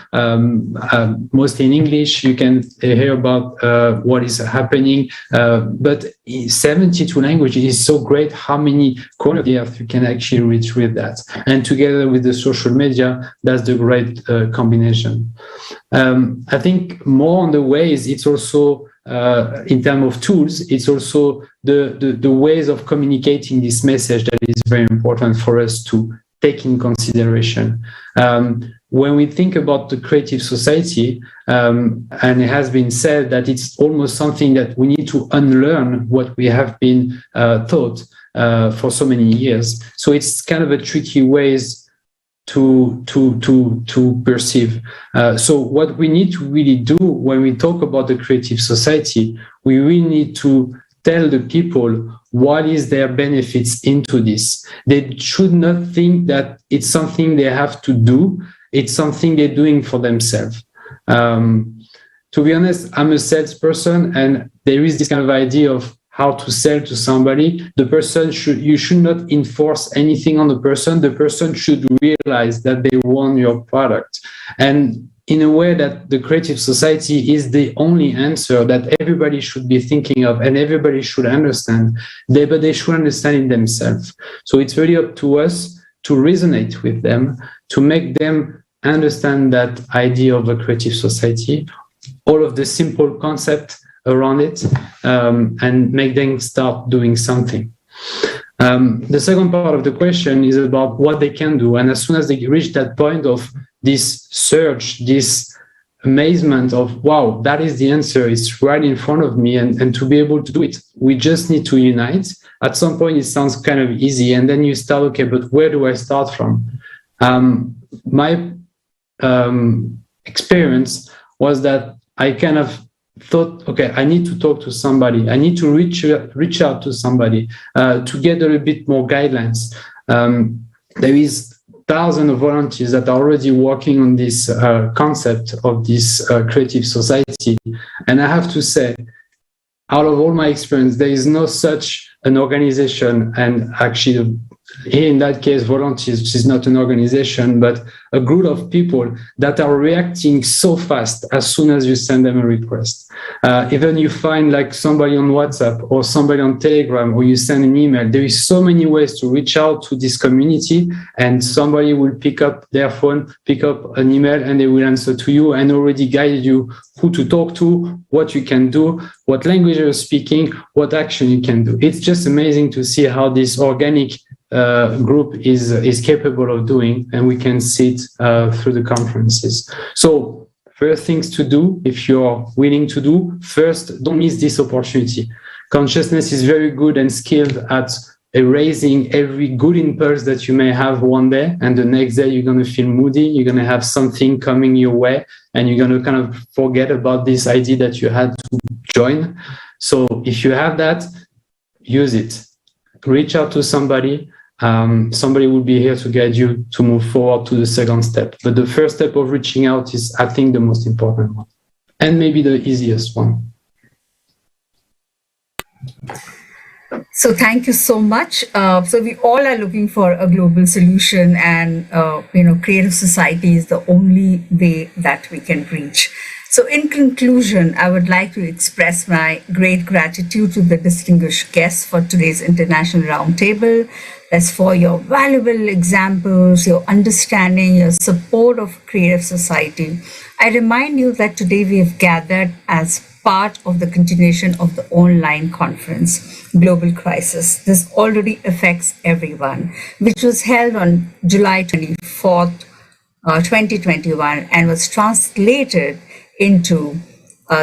Mostly in English, you can hear about what is happening, but 72 languages is so great how many corners of the earth you can actually reach with that. And together with the social media, that's the great combination. I think more on the ways, it's also in terms of tools, it's also the ways of communicating this message that is very important for us to take in consideration. When we think about the Creative Society, and it has been said that it's almost something that we need to unlearn what we have been taught for so many years. So it's kind of a tricky ways to perceive. So what we need to really do when we talk about the Creative Society, we really need to tell the people what is their benefits into this. They should not think that it's something they have to do. It's something they're doing for themselves. To be honest, I'm a salesperson, and there is this kind of idea of how to sell to somebody. You should not enforce anything on the person. The person should realize that they want your product. And in a way that the Creative Society is the only answer that everybody should be thinking of and everybody should understand, but they should understand it themselves. So it's really up to us to resonate with them, to make them understand that idea of a Creative Society, all of the simple concept around it, and make them start doing something. The second part of the question is about what they can do. And as soon as they reach that point of this surge, this amazement of, wow, that is the answer. It's right in front of me, and to be able to do it. We just need to unite. At some point, it sounds kind of easy, and then you start, okay, but where do I start from? My experience was that I kind of thought, okay, I need to talk to somebody. I need to reach out to somebody to get a little bit more guidelines. There is thousands of volunteers that are already working on this concept of this creative society. And I have to say, out of all my experience, there is no such an organization, and actually here in that case, volunteers, which is not an organization, but a group of people that are reacting so fast as soon as you send them a request. Even you find like somebody on WhatsApp or somebody on Telegram, or you send an email, there is so many ways to reach out to this community, and somebody will pick up their phone, pick up an email, and they will answer to you and already guide you who to talk to, what you can do, what language you're speaking, what action you can do. It's just amazing to see how this organic group is capable of doing, and we can see it through the conferences. So first things to do, if you're willing to do, first, don't miss this opportunity. Consciousness is very good and skilled at erasing every good impulse that you may have one day, and the next day you're going to feel moody, you're going to have something coming your way, and you're going to kind of forget about this idea that you had to join. So if you have that, use it. Reach out to somebody. Somebody will be here to guide you to move forward to the second step. But the first step of reaching out is, I think, the most important one, and maybe the easiest one.
So thank you so much. So we all are looking for a global solution, and creative society is the only way that we can reach. So in conclusion, I would like to express my great gratitude to the distinguished guests for today's International Roundtable. That's for your valuable examples, your understanding, your support of creative society. I remind you that today we have gathered as part of the continuation of the online conference, Global Crisis. This already affects everyone, which was held on July 24th, 2021, and was translated into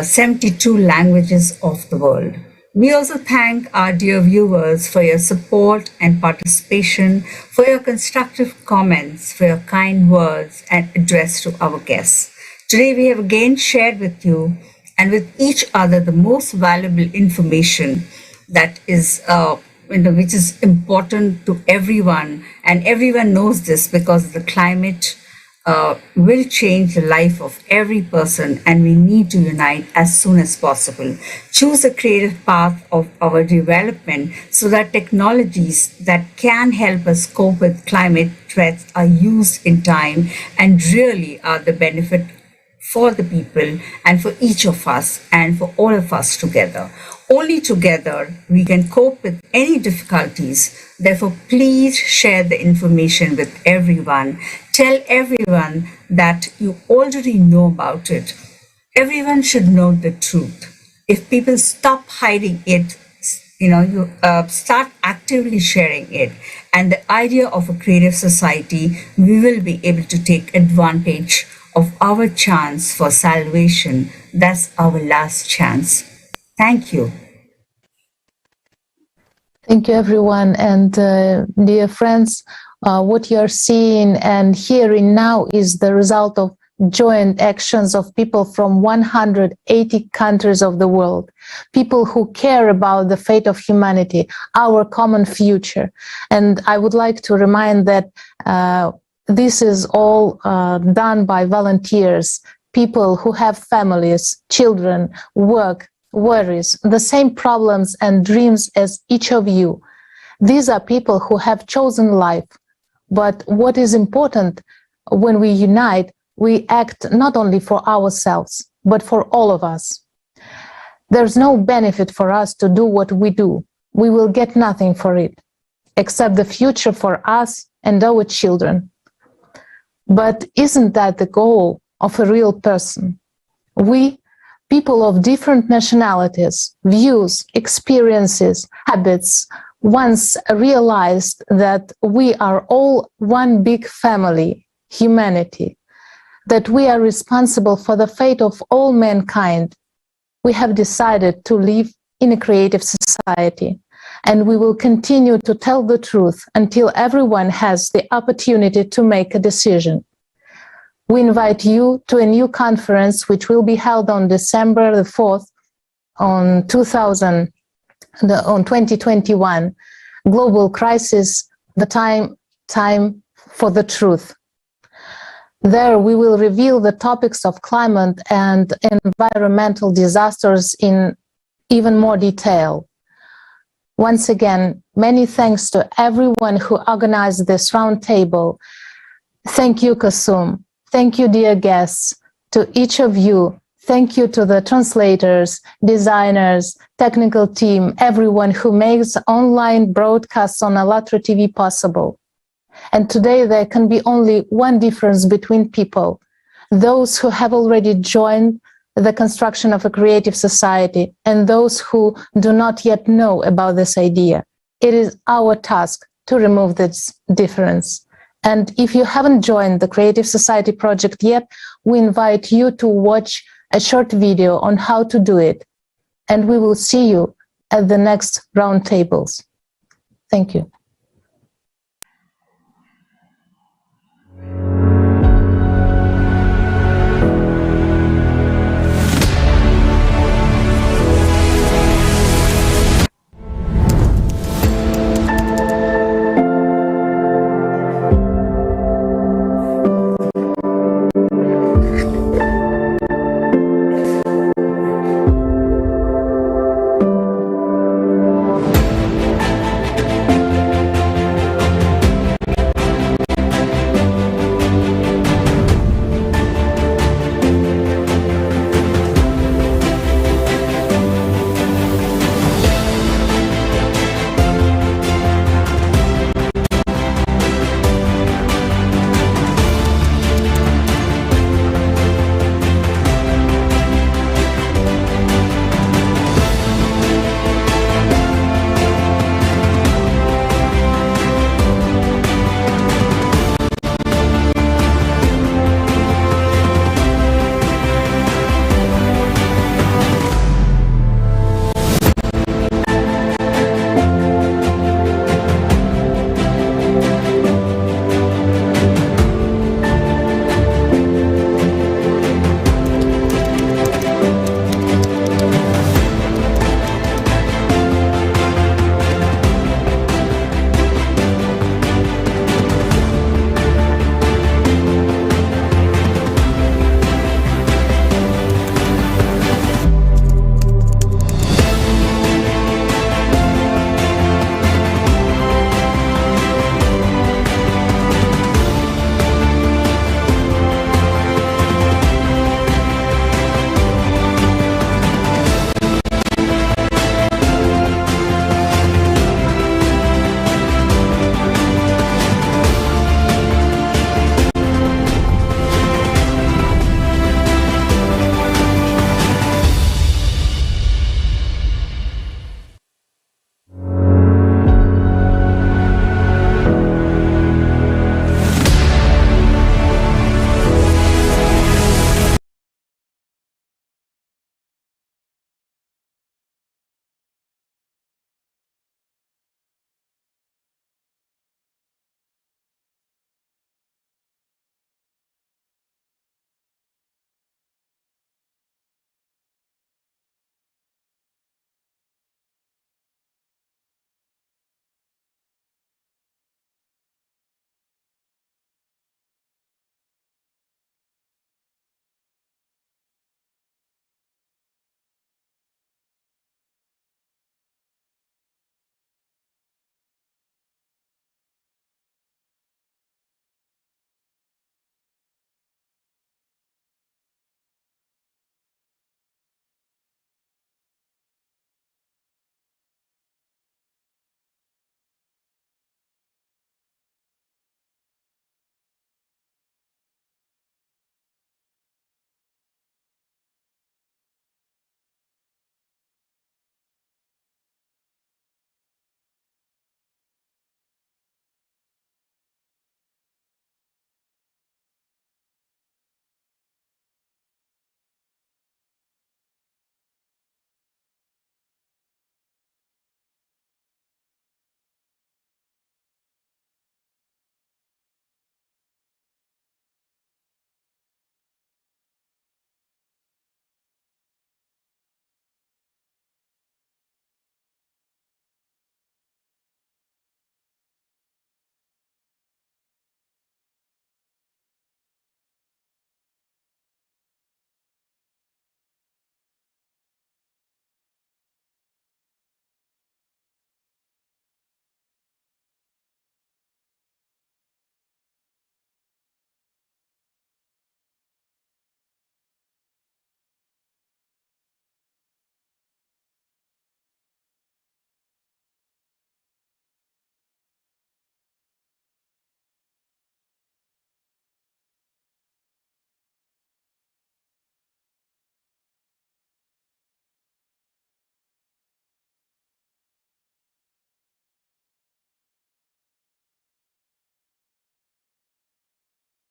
72 languages of the world. We also thank our dear viewers for your support and participation, for your constructive comments, for your kind words and address to our guests. Today we have again shared with you and with each other the most valuable information that is which is important to everyone, and everyone knows this because the climate will change the life of every person, and we need to unite as soon as possible. Choose a creative path of our development so that technologies that can help us cope with climate threats are used in time and really are the benefit for the people and for each of us and for all of us together. Only together we can cope with any difficulties. Therefore, please share the information with everyone. Tell everyone that you already know about it. Everyone should know the truth. If people stop hiding it, you start actively sharing it. And the idea of a creative society, we will be able to take advantage of our chance for salvation. That's our last chance. Thank you.
Thank you, everyone. And dear friends, what you're seeing and hearing now is the result of joint actions of people from 180 countries of the world, people who care about the fate of humanity, our common future. And I would like to remind that this is all done by volunteers, people who have families, children, work, worries, the same problems and dreams as each of you. These are people who have chosen life. But what is important, when we unite, we act not only for ourselves, but for all of us. There's no benefit for us to do what we do. We will get nothing for it, except the future for us and our children. But isn't that the goal of a real person? We, people of different nationalities, views, experiences, habits, once realized that we are all one big family, humanity. that we are responsible for the fate of all mankind, we have decided to live in a creative society, and we will continue to tell the truth until everyone has the opportunity to make a decision. We invite you to a new conference which will be held on December the 4th on 2021, Global Crisis, the time for the truth. There we will reveal the topics of climate and environmental disasters in even more detail. Once again, many thanks to everyone who organized this roundtable. Thank you, Kasum. Thank you, dear guests. To each of you, thank you to the translators, designers, technical team, everyone who makes online broadcasts on ALLATRA TV possible. And today there can be only one difference between people: those who have already joined the construction of a creative society and those who do not yet know about this idea. It is our task to remove this difference. And if you haven't joined the Creative Society project yet, we invite you to watch a short video on how to do it. And we will see you at the next roundtables. Thank you.